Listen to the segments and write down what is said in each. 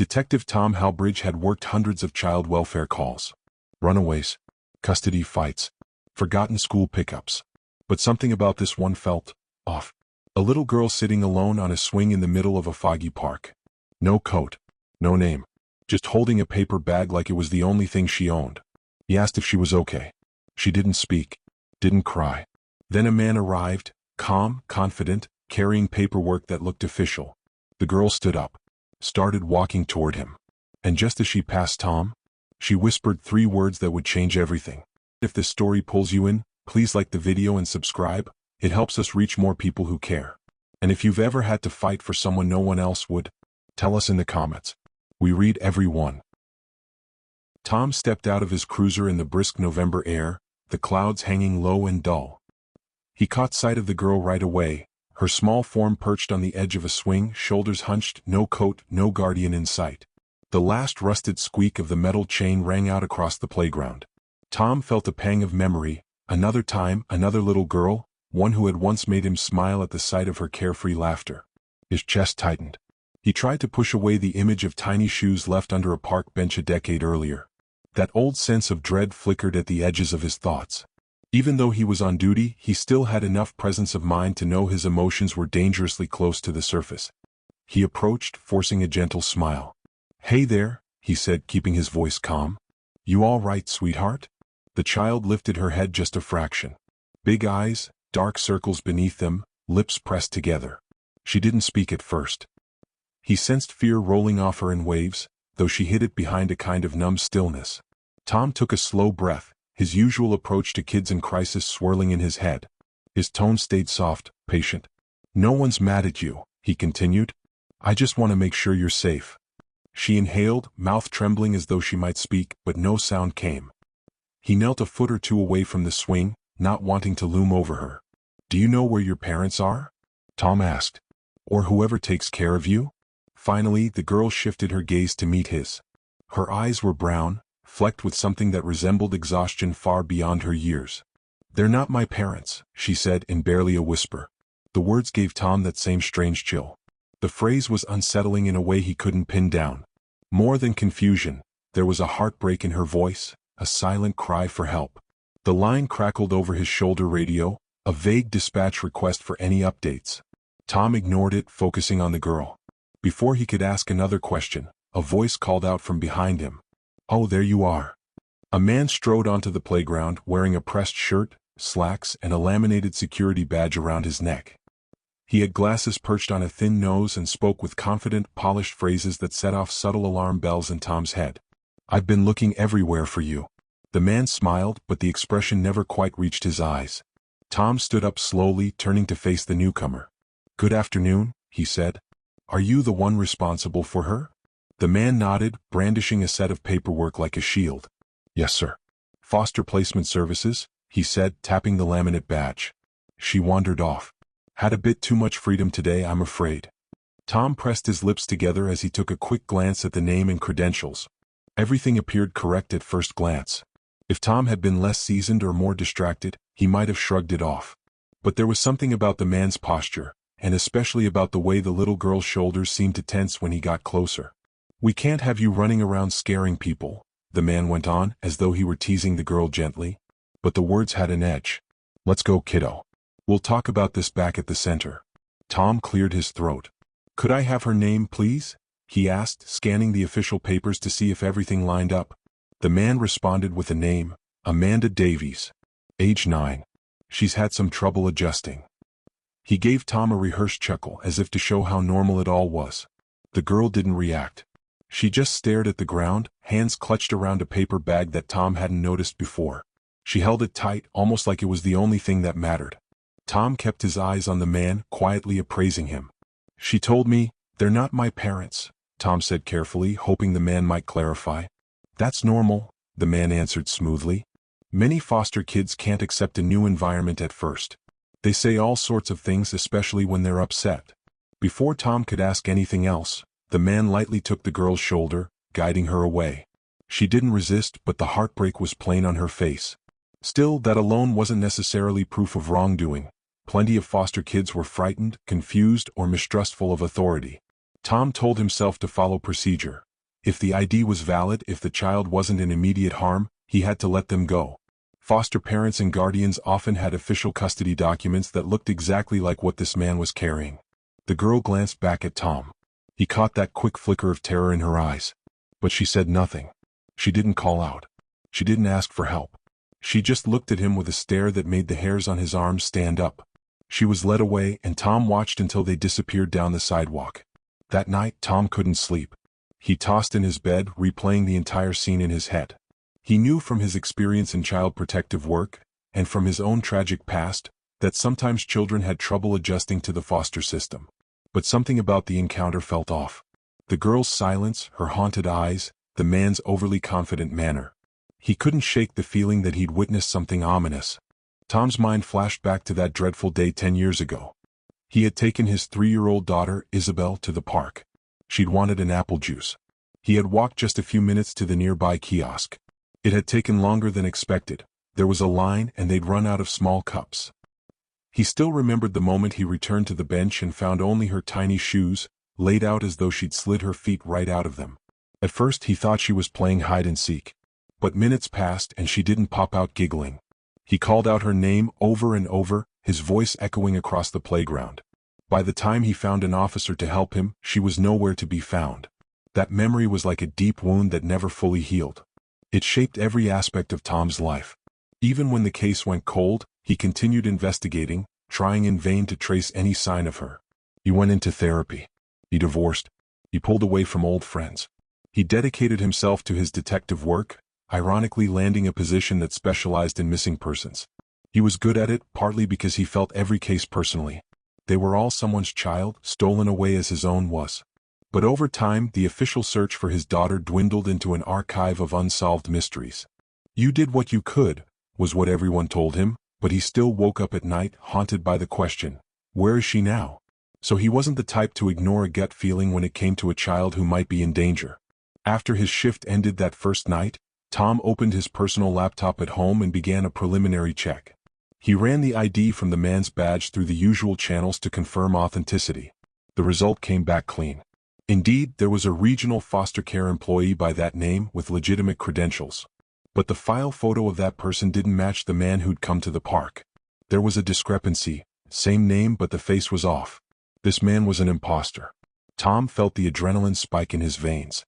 Detective Tom Halbridge had worked hundreds of child welfare calls. Runaways, custody fights, forgotten school pickups. But something about this one felt off. A little girl sitting alone on a swing in the middle of a foggy park. No coat, no name, just holding a paper bag like it was the only thing she owned. He asked if she was okay. She didn't speak, didn't cry. Then a man arrived, calm, confident, carrying paperwork that looked official. The girl stood up, started walking toward him. And just as she passed Tom, she whispered 3 words that would change everything. If this story pulls you in, please like the video and subscribe. It helps us reach more people who care. And if you've ever had to fight for someone no one else would, tell us in the comments. We read every one. Tom stepped out of his cruiser in the brisk November air, the clouds hanging low and dull. He caught sight of the girl right away, her small form perched on the edge of a swing, shoulders hunched, no coat, no guardian in sight. The last rusted squeak of the metal chain rang out across the playground. Tom felt a pang of memory. Another time, another little girl, one who had once made him smile at the sight of her carefree laughter. His chest tightened. He tried to push away the image of tiny shoes left under a park bench a decade earlier. That old sense of dread flickered at the edges of his thoughts. Even though he was on duty, he still had enough presence of mind to know his emotions were dangerously close to the surface. He approached, forcing a gentle smile. "Hey there," he said, keeping his voice calm. "You all right, sweetheart?" The child lifted her head just a fraction. Big eyes, dark circles beneath them, lips pressed together. She didn't speak at first. He sensed fear rolling off her in waves, though she hid it behind a kind of numb stillness. Tom took a slow breath, his usual approach to kids in crisis swirling in his head. His tone stayed soft, patient. "No one's mad at you," he continued. "I just want to make sure you're safe." She inhaled, mouth trembling as though she might speak, but no sound came. He knelt a foot or 2 away from the swing, not wanting to loom over her. "Do you know where your parents are?" Tom asked. "Or whoever takes care of you?" Finally, the girl shifted her gaze to meet his. Her eyes were brown, flecked with something that resembled exhaustion far beyond her years. "They're not my parents," she said in barely a whisper. The words gave Tom that same strange chill. The phrase was unsettling in a way he couldn't pin down. More than confusion, there was a heartbreak in her voice, a silent cry for help. The line crackled over his shoulder radio, a vague dispatch request for any updates. Tom ignored it, focusing on the girl. Before he could ask another question, a voice called out from behind him. "Oh, there you are." A man strode onto the playground, wearing a pressed shirt, slacks, and a laminated security badge around his neck. He had glasses perched on a thin nose and spoke with confident, polished phrases that set off subtle alarm bells in Tom's head. "I've been looking everywhere for you." The man smiled, but the expression never quite reached his eyes. Tom stood up slowly, turning to face the newcomer. "Good afternoon," he said. "Are you the one responsible for her?" The man nodded, brandishing a set of paperwork like a shield. "Yes, sir." "Foster Placement Services," he said, tapping the laminate badge. She wandered off. "Had a bit too much freedom today, I'm afraid." Tom pressed his lips together as he took a quick glance at the name and credentials. Everything appeared correct at first glance. If Tom had been less seasoned or more distracted, he might have shrugged it off. But there was something about the man's posture, and especially about the way the little girl's shoulders seemed to tense when he got closer. "We can't have you running around scaring people," the man went on, as though he were teasing the girl gently. But the words had an edge. "Let's go, kiddo. We'll talk about this back at the center." Tom cleared his throat. "Could I have her name, please?" he asked, scanning the official papers to see if everything lined up. The man responded with a name, Amanda Davies. Age 9. She's had some trouble adjusting. He gave Tom a rehearsed chuckle as if to show how normal it all was. The girl didn't react. She just stared at the ground, hands clutched around a paper bag that Tom hadn't noticed before. She held it tight, almost like it was the only thing that mattered. Tom kept his eyes on the man, quietly appraising him. "She told me, they're not my parents," Tom said carefully, hoping the man might clarify. "That's normal," the man answered smoothly. "Many foster kids can't accept a new environment at first. They say all sorts of things, especially when they're upset." Before Tom could ask anything else, the man lightly took the girl's shoulder, guiding her away. She didn't resist, but the heartbreak was plain on her face. Still, that alone wasn't necessarily proof of wrongdoing. Plenty of foster kids were frightened, confused, or mistrustful of authority. Tom told himself to follow procedure, If the ID was valid, if the child wasn't in immediate harm, he had to let them go. Foster parents and guardians often had official custody documents that looked exactly like what this man was carrying. The girl glanced back at Tom. He caught that quick flicker of terror in her eyes. But she said nothing. She didn't call out. She didn't ask for help. She just looked at him with a stare that made the hairs on his arms stand up. She was led away, and Tom watched until they disappeared down the sidewalk. That night, Tom couldn't sleep. He tossed in his bed, replaying the entire scene in his head. He knew from his experience in child protective work, and from his own tragic past, that sometimes children had trouble adjusting to the foster system. But something about the encounter felt off. The girl's silence, her haunted eyes, the man's overly confident manner. He couldn't shake the feeling that he'd witnessed something ominous. Tom's mind flashed back to that dreadful day 10 years ago. He had taken his 3-year-old daughter, Isabel, to the park. She'd wanted an apple juice. He had walked just a few minutes to the nearby kiosk. It had taken longer than expected. There was a line, and they'd run out of small cups. He still remembered the moment he returned to the bench and found only her tiny shoes, laid out as though she'd slid her feet right out of them. At first he thought she was playing hide-and-seek. But minutes passed and she didn't pop out giggling. He called out her name over and over, his voice echoing across the playground. By the time he found an officer to help him, she was nowhere to be found. That memory was like a deep wound that never fully healed. It shaped every aspect of Tom's life. Even when the case went cold, he continued investigating, trying in vain to trace any sign of her. He went into therapy. He divorced. He pulled away from old friends. He dedicated himself to his detective work, ironically landing a position that specialized in missing persons. He was good at it, partly because he felt every case personally. They were all someone's child, stolen away as his own was. But over time, the official search for his daughter dwindled into an archive of unsolved mysteries. You did what you could, was what everyone told him, but he still woke up at night, haunted by the question, where is she now? So he wasn't the type to ignore a gut feeling when it came to a child who might be in danger. After his shift ended that first night, Tom opened his personal laptop at home and began a preliminary check. He ran the ID from the man's badge through the usual channels to confirm authenticity. The result came back clean. Indeed, there was a regional foster care employee by that name with legitimate credentials. But the file photo of that person didn't match the man who'd come to the park. There was a discrepancy, same name but the face was off. This man was an imposter. Tom felt the adrenaline spike in his veins.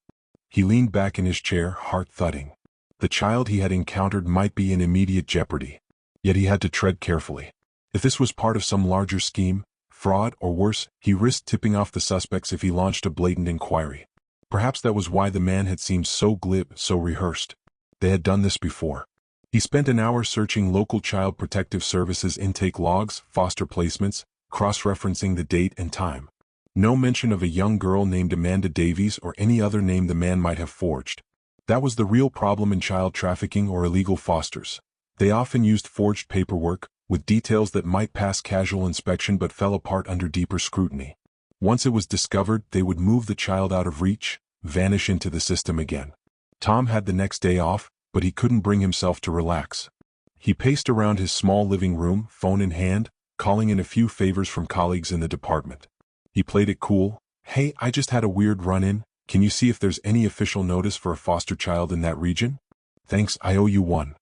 He leaned back in his chair, heart thudding. The child he had encountered might be in immediate jeopardy. Yet he had to tread carefully. If this was part of some larger scheme, fraud, or worse, he risked tipping off the suspects if he launched a blatant inquiry. Perhaps that was why the man had seemed so glib, so rehearsed. They had done this before. He spent an hour searching local child protective services intake logs, foster placements, cross-referencing the date and time. No mention of a young girl named Amanda Davies or any other name the man might have forged. That was the real problem in child trafficking or illegal fosters. They often used forged paperwork, with details that might pass casual inspection but fell apart under deeper scrutiny. Once it was discovered, they would move the child out of reach, vanish into the system again. Tom had the next day off, but he couldn't bring himself to relax. He paced around his small living room, phone in hand, calling in a few favors from colleagues in the department. He played it cool. Hey, I just had a weird run-in. Can you see if there's any official notice for a foster child in that region? Thanks, I owe you one.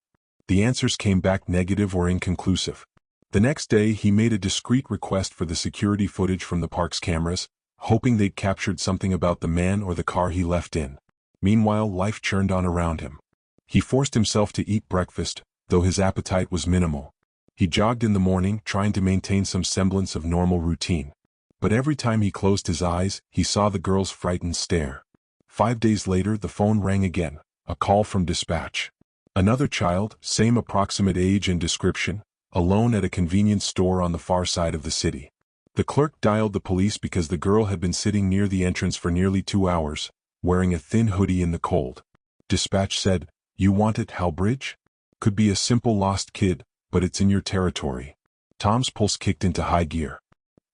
The answers came back negative or inconclusive. The next day, he made a discreet request for the security footage from the park's cameras, hoping they'd captured something about the man or the car he left in. Meanwhile, life churned on around him. He forced himself to eat breakfast, though his appetite was minimal. He jogged in the morning, trying to maintain some semblance of normal routine. But every time he closed his eyes, he saw the girl's frightened stare. 5 days later, the phone rang again, a call from dispatch. Another child, same approximate age and description, alone at a convenience store on the far side of the city. The clerk dialed the police because the girl had been sitting near the entrance for nearly 2 hours, wearing a thin hoodie in the cold. Dispatch said, "You want it, Halbridge? Could be a simple lost kid, but it's in your territory." Tom's pulse kicked into high gear.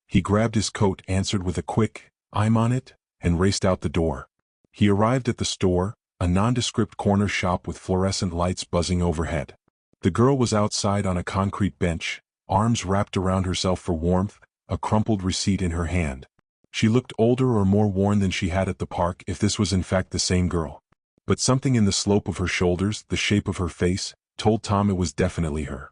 He grabbed his coat, answered with a quick, "I'm on it," and raced out the door. He arrived at the store, a nondescript corner shop with fluorescent lights buzzing overhead. The girl was outside on a concrete bench, arms wrapped around herself for warmth, a crumpled receipt in her hand. She looked older or more worn than she had at the park if this was in fact the same girl. But something in the slope of her shoulders, the shape of her face, told Tom it was definitely her.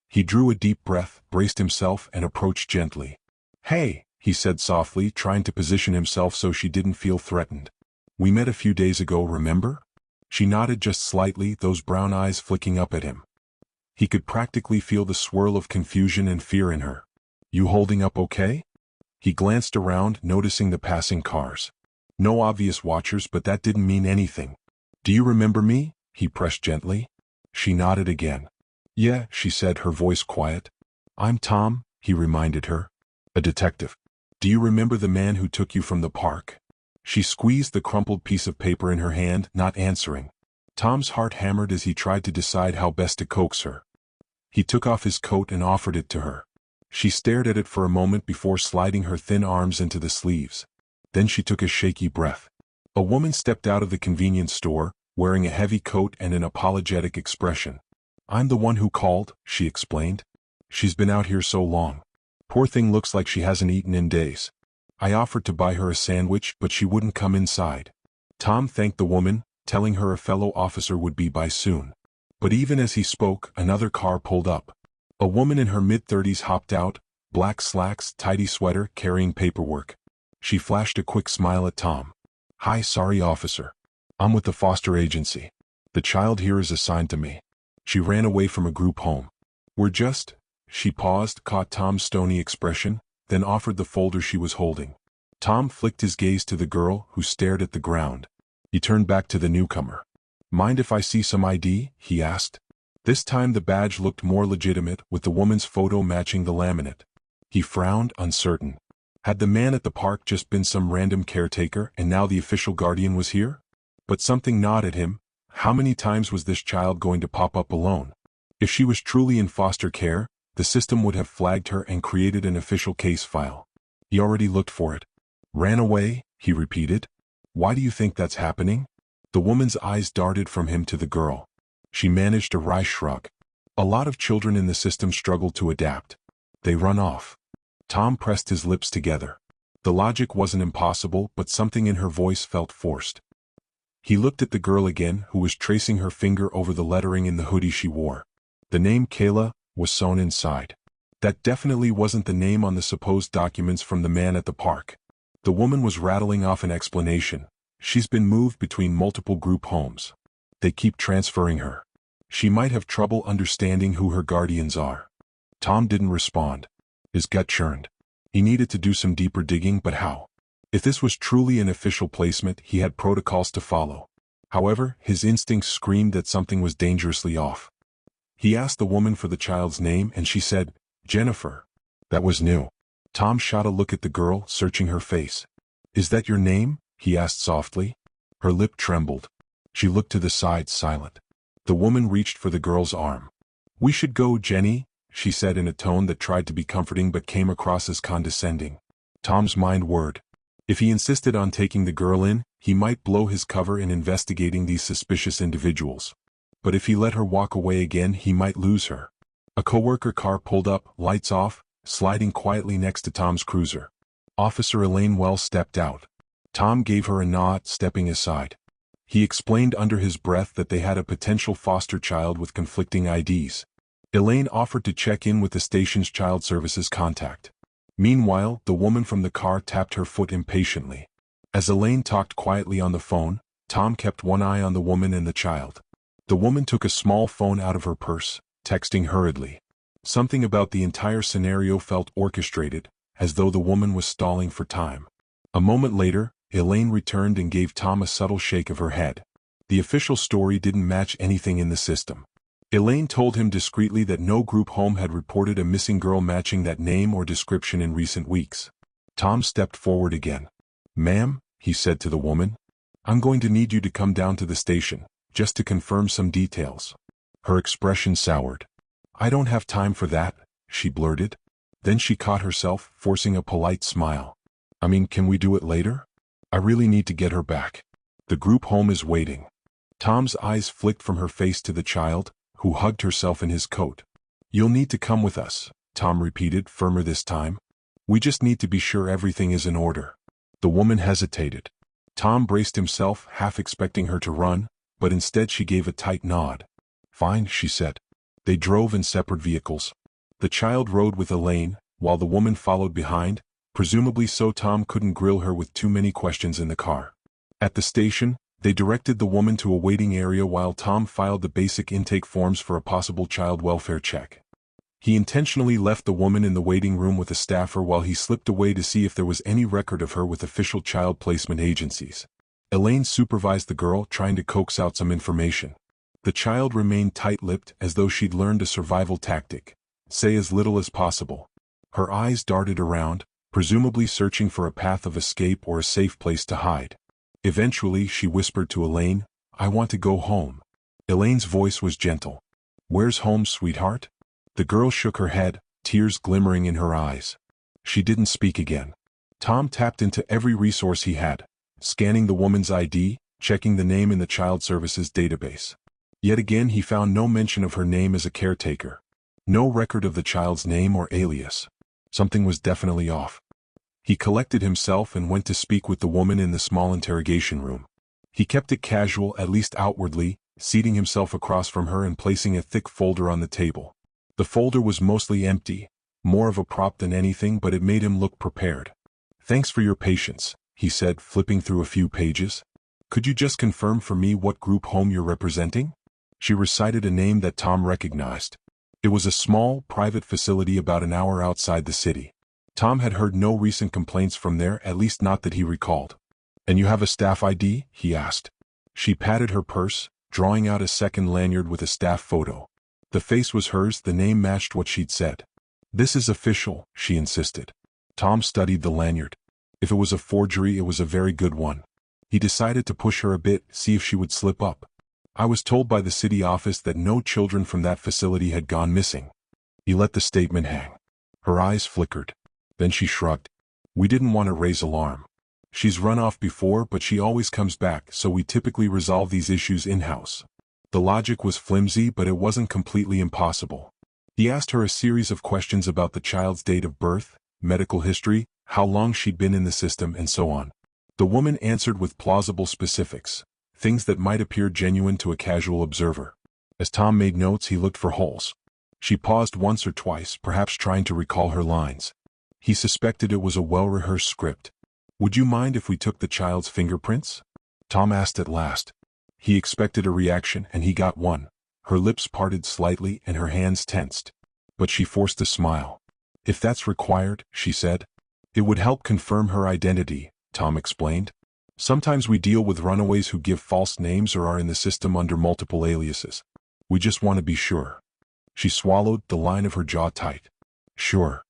He drew a deep breath, braced himself, and approached gently. "Hey," he said softly, trying to position himself so she didn't feel threatened. "We met a few days ago, remember?" She nodded just slightly, those brown eyes flicking up at him. He could practically feel the swirl of confusion and fear in her. "You holding up okay?" He glanced around, noticing the passing cars. No obvious watchers, but that didn't mean anything. "Do you remember me?" he pressed gently. She nodded again. "Yeah," she said, her voice quiet. "I'm Tom," he reminded her. "A detective. Do you remember the man who took you from the park?" She squeezed the crumpled piece of paper in her hand, not answering. Tom's heart hammered as he tried to decide how best to coax her. He took off his coat and offered it to her. She stared at it for a moment before sliding her thin arms into the sleeves. Then she took a shaky breath. A woman stepped out of the convenience store, wearing a heavy coat and an apologetic expression. "I'm the one who called," she explained. "She's been out here so long. Poor thing looks like she hasn't eaten in days. I offered to buy her a sandwich, but she wouldn't come inside." Tom thanked the woman, telling her a fellow officer would be by soon. But even as he spoke, another car pulled up. A woman in her mid-30s hopped out, black slacks, tidy sweater, carrying paperwork. She flashed a quick smile at Tom. "Hi, sorry officer. I'm with the foster agency. The child here is assigned to me." She ran away from a group home. She paused, caught Tom's stony expression, then offered the folder she was holding. Tom flicked his gaze to the girl, who stared at the ground. He turned back to the newcomer. "Mind if I see some ID?" he asked. This time the badge looked more legitimate, with the woman's photo matching the laminate. He frowned, uncertain. Had the man at the park just been some random caretaker, and now the official guardian was here? But something gnawed at him. How many times was this child going to pop up alone? If she was truly in foster care, the system would have flagged her and created an official case file. He already looked for it. "Ran away?" he repeated. "Why do you think that's happening?" The woman's eyes darted from him to the girl. She managed a wry shrug. "A lot of children in the system struggle to adapt. They run off." Tom pressed his lips together. The logic wasn't impossible, but something in her voice felt forced. He looked at the girl again, who was tracing her finger over the lettering in the hoodie she wore. The name Kayla was sewn inside. That definitely wasn't the name on the supposed documents from the man at the park. The woman was rattling off an explanation. "She's been moved between multiple group homes. They keep transferring her. She might have trouble understanding who her guardians are." Tom didn't respond. His gut churned. He needed to do some deeper digging, but how? If this was truly an official placement, he had protocols to follow. However, his instincts screamed that something was dangerously off. He asked the woman for the child's name, and she said, "Jennifer." That was new. Tom shot a look at the girl, searching her face. "Is that your name?" he asked softly. Her lip trembled. She looked to the side, silent. The woman reached for the girl's arm. "We should go, Jenny," she said in a tone that tried to be comforting but came across as condescending. Tom's mind whirred. If he insisted on taking the girl in, he might blow his cover in investigating these suspicious individuals. But if he let her walk away again, he might lose her. A coworker car pulled up, lights off, sliding quietly next to Tom's cruiser. Officer Elaine Wells stepped out. Tom gave her a nod, stepping aside. He explained under his breath that they had a potential foster child with conflicting IDs. Elaine offered to check in with the station's child services contact. Meanwhile, the woman from the car tapped her foot impatiently. As Elaine talked quietly on the phone, Tom kept one eye on the woman and the child. The woman took a small phone out of her purse, texting hurriedly. Something about the entire scenario felt orchestrated, as though the woman was stalling for time. A moment later, Elaine returned and gave Tom a subtle shake of her head. The official story didn't match anything in the system. Elaine told him discreetly that no group home had reported a missing girl matching that name or description in recent weeks. Tom stepped forward again. "Ma'am," he said to the woman, "I'm going to need you to come down to the station, just to confirm some details." Her expression soured. "I don't have time for that," she blurted. Then she caught herself, forcing a polite smile. "I mean, can we do it later? I really need to get her back. The group home is waiting." Tom's eyes flicked from her face to the child, who hugged herself in his coat. "You'll need to come with us," Tom repeated, firmer this time. We just need to be sure everything is in order. The woman hesitated. Tom braced himself, half expecting her to run, but instead she gave a tight nod. Fine, she said. They drove in separate vehicles. The child rode with Elaine, while the woman followed behind, presumably so Tom couldn't grill her with too many questions in the car. At the station, they directed the woman to a waiting area while Tom filed the basic intake forms for a possible child welfare check. He intentionally left the woman in the waiting room with a staffer while he slipped away to see if there was any record of her with official child placement agencies. Elaine supervised the girl, trying to coax out some information. The child remained tight-lipped as though she'd learned a survival tactic. Say as little as possible. Her eyes darted around, presumably searching for a path of escape or a safe place to hide. Eventually, she whispered to Elaine, "I want to go home." Elaine's voice was gentle. "Where's home, sweetheart?" The girl shook her head, tears glimmering in her eyes. She didn't speak again. Tom tapped into every resource he had, scanning the woman's ID, checking the name in the Child Services database. Yet again he found no mention of her name as a caretaker. No record of the child's name or alias. Something was definitely off. He collected himself and went to speak with the woman in the small interrogation room. He kept it casual, at least outwardly, seating himself across from her and placing a thick folder on the table. The folder was mostly empty, more of a prop than anything, but it made him look prepared. "Thanks for your patience," he said, flipping through a few pages. "Could you just confirm for me what group home you're representing?" She recited a name that Tom recognized. It was a small, private facility about an hour outside the city. Tom had heard no recent complaints from there, at least not that he recalled. "And you have a staff ID?" he asked. She patted her purse, drawing out a second lanyard with a staff photo. The face was hers, the name matched what she'd said. "This is official," she insisted. Tom studied the lanyard. If it was a forgery, it was a very good one. He decided to push her a bit, see if she would slip up. "I was told by the city office that no children from that facility had gone missing." He let the statement hang. Her eyes flickered. Then she shrugged. "We didn't want to raise alarm. She's run off before, but she always comes back, so we typically resolve these issues in-house." The logic was flimsy, but it wasn't completely impossible. He asked her a series of questions about the child's date of birth, medical history, how long she'd been in the system, and so on. The woman answered with plausible specifics, things that might appear genuine to a casual observer. As Tom made notes, he looked for holes. She paused once or twice, perhaps trying to recall her lines. He suspected it was a well-rehearsed script. "Would you mind if we took the child's fingerprints?" Tom asked at last. He expected a reaction, and he got one. Her lips parted slightly and her hands tensed. But she forced a smile. "If that's required," she said. "It would help confirm her identity," Tom explained. "Sometimes we deal with runaways who give false names or are in the system under multiple aliases. We just want to be sure." She swallowed, the line of her jaw tight. "Sure."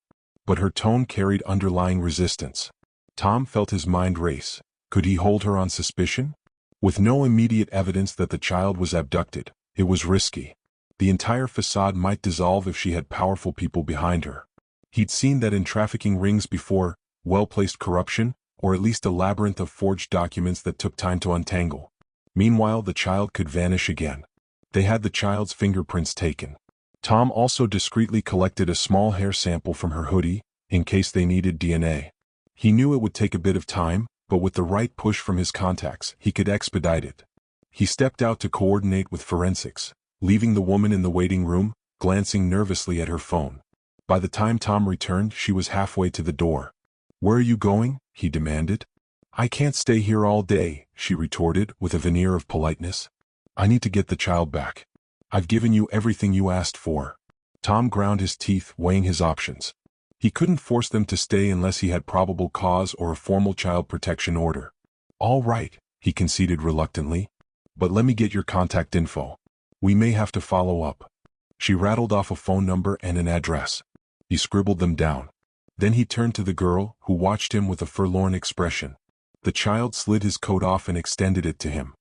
But her tone carried underlying resistance. Tom felt his mind race. Could he hold her on suspicion? With no immediate evidence that the child was abducted, it was risky. The entire facade might dissolve if she had powerful people behind her. He'd seen that in trafficking rings before, well-placed corruption, or at least a labyrinth of forged documents that took time to untangle. Meanwhile, the child could vanish again. They had the child's fingerprints taken. Tom also discreetly collected a small hair sample from her hoodie, in case they needed DNA. He knew it would take a bit of time, but with the right push from his contacts, he could expedite it. He stepped out to coordinate with forensics, leaving the woman in the waiting room, glancing nervously at her phone. By the time Tom returned, she was halfway to the door. "Where are you going?" he demanded. "I can't stay here all day," she retorted with a veneer of politeness. "I need to get the child back. I've given you everything you asked for." Tom ground his teeth, weighing his options. He couldn't force them to stay unless he had probable cause or a formal child protection order. "All right," he conceded reluctantly. "But let me get your contact info. We may have to follow up." She rattled off a phone number and an address. He scribbled them down. Then he turned to the girl, who watched him with a forlorn expression. The child slid his coat off and extended it to him.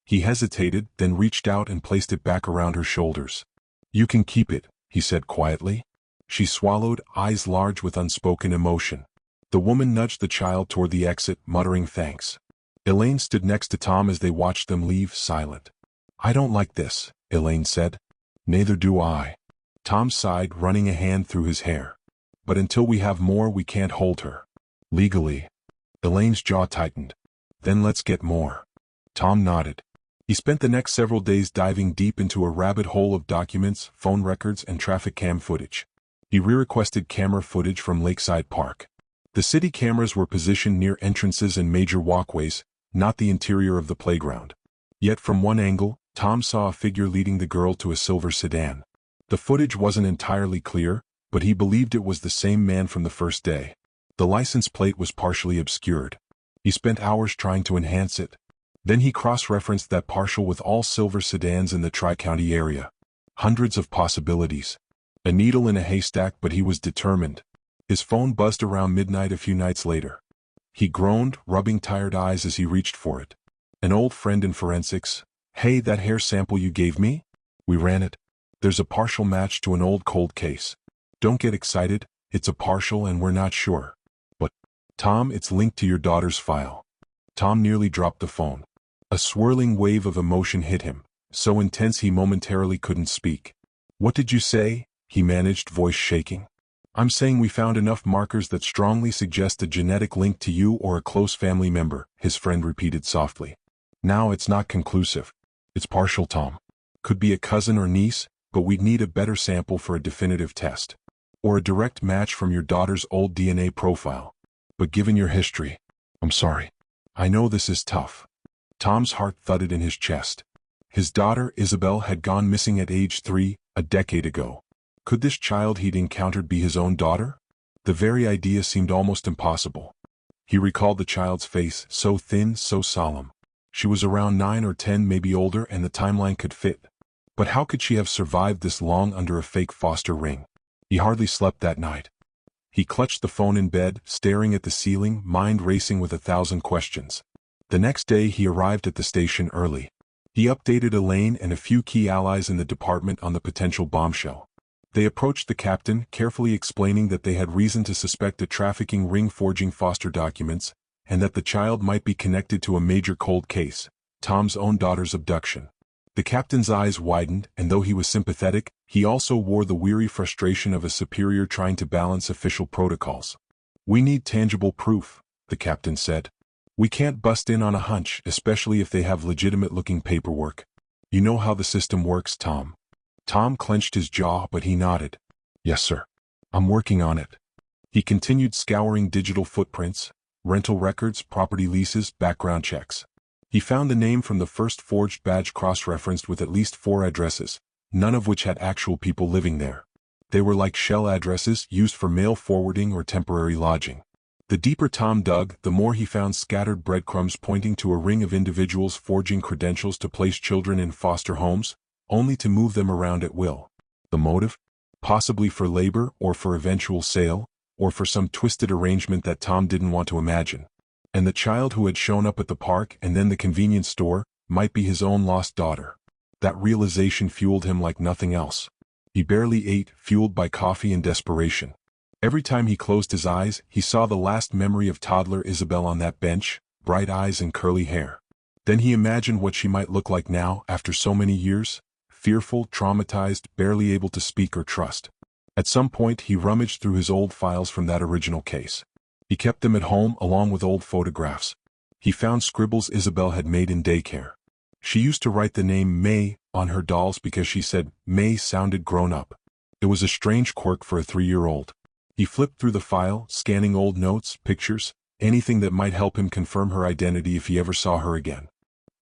He hesitated, then reached out and placed it back around her shoulders. "You can keep it," he said quietly. She swallowed, eyes large with unspoken emotion. The woman nudged the child toward the exit, muttering thanks. Elaine stood next to Tom as they watched them leave, silent. "I don't like this," Elaine said. "Neither do I." Tom sighed, running a hand through his hair. but until we have more we can't hold her. Legally. Elaine's jaw tightened. Then let's get more. Tom nodded. He spent the next several days diving deep into a rabbit hole of documents, phone records, and traffic cam footage. He re-requested camera footage from Lakeside Park. The city cameras were positioned near entrances and major walkways, not the interior of the playground. Yet from one angle, Tom saw a figure leading the girl to a silver sedan. The footage wasn't entirely clear, but he believed it was the same man from the first day. The license plate was partially obscured. He spent hours trying to enhance it. Then he cross-referenced that partial with all silver sedans in the Tri-County area. Hundreds of possibilities. A needle in a haystack, but he was determined. His phone buzzed around midnight a few nights later. He groaned, rubbing tired eyes as he reached for it. An old friend in forensics. Hey, that hair sample you gave me? We ran it. There's a partial match to an old cold case. Don't get excited, it's a partial and we're not sure. But, Tom, it's linked to your daughter's file. Tom nearly dropped the phone. A swirling wave of emotion hit him, so intense he momentarily couldn't speak. What did you say? He managed, voice shaking. I'm saying we found enough markers that strongly suggest a genetic link to you or a close family member, his friend repeated softly. Now it's not conclusive. It's partial, Tom. Could be a cousin or niece, but we'd need a better sample for a definitive test. Or a direct match from your daughter's old DNA profile. But given your history, I'm sorry. I know this is tough. Tom's heart thudded in his chest. His daughter, Isabel, had gone missing at age 3, a decade ago. Could this child he'd encountered be his own daughter? The very idea seemed almost impossible. He recalled the child's face, so thin, so solemn. She was around 9 or 10, maybe older, and the timeline could fit. But how could she have survived this long under a fake foster ring? He hardly slept that night. He clutched the phone in bed, staring at the ceiling, mind racing with 1,000 questions. The next day he arrived at the station early. He updated Elaine and a few key allies in the department on the potential bombshell. They approached the captain, carefully explaining that they had reason to suspect a trafficking ring forging foster documents, and that the child might be connected to a major cold case, Tom's own daughter's abduction. The captain's eyes widened, and though he was sympathetic, he also wore the weary frustration of a superior trying to balance official protocols. We need tangible proof, the captain said. We can't bust in on a hunch, especially if they have legitimate-looking paperwork. You know how the system works, Tom. Tom clenched his jaw, but he nodded. Yes, sir. I'm working on it. He continued scouring digital footprints, rental records, property leases, background checks. He found the name from the first forged badge cross-referenced with at least 4 addresses, none of which had actual people living there. They were like shell addresses used for mail forwarding or temporary lodging. The deeper Tom dug, the more he found scattered breadcrumbs pointing to a ring of individuals forging credentials to place children in foster homes, only to move them around at will. The motive? Possibly for labor, or for eventual sale, or for some twisted arrangement that Tom didn't want to imagine. And the child who had shown up at the park and then the convenience store might be his own lost daughter. That realization fueled him like nothing else. He barely ate, fueled by coffee and desperation. Every time he closed his eyes, he saw the last memory of toddler Isabel on that bench, bright eyes and curly hair. Then he imagined what she might look like now, after so many years, fearful, traumatized, barely able to speak or trust. At some point he rummaged through his old files from that original case. He kept them at home along with old photographs. He found scribbles Isabel had made in daycare. She used to write the name May on her dolls because she said May sounded grown up. It was a strange quirk for a 3-year-old. He flipped through the file, scanning old notes, pictures, anything that might help him confirm her identity if he ever saw her again.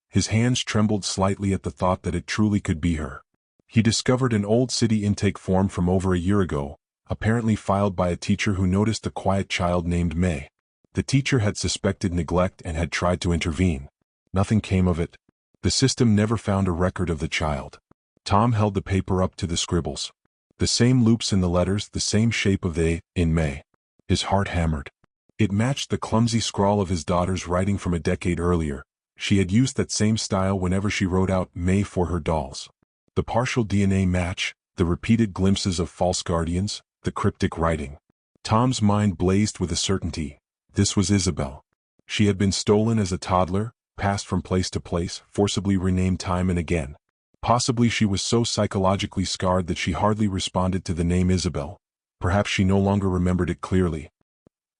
His hands trembled slightly at the thought that it truly could be her. He discovered an old city intake form from over a year ago, apparently filed by a teacher who noticed a quiet child named May. The teacher had suspected neglect and had tried to intervene. Nothing came of it. The system never found a record of the child. Tom held the paper up to the scribbles. The same loops in the letters, the same shape of the A in May. His heart hammered. It matched the clumsy scrawl of his daughter's writing from a decade earlier. She had used that same style whenever she wrote out May for her dolls. The partial DNA match, the repeated glimpses of false guardians, the cryptic writing. Tom's mind blazed with a certainty. This was Isabel. She had been stolen as a toddler, passed from place to place, forcibly renamed time and again. Possibly she was so psychologically scarred that she hardly responded to the name Isabel. Perhaps she no longer remembered it clearly.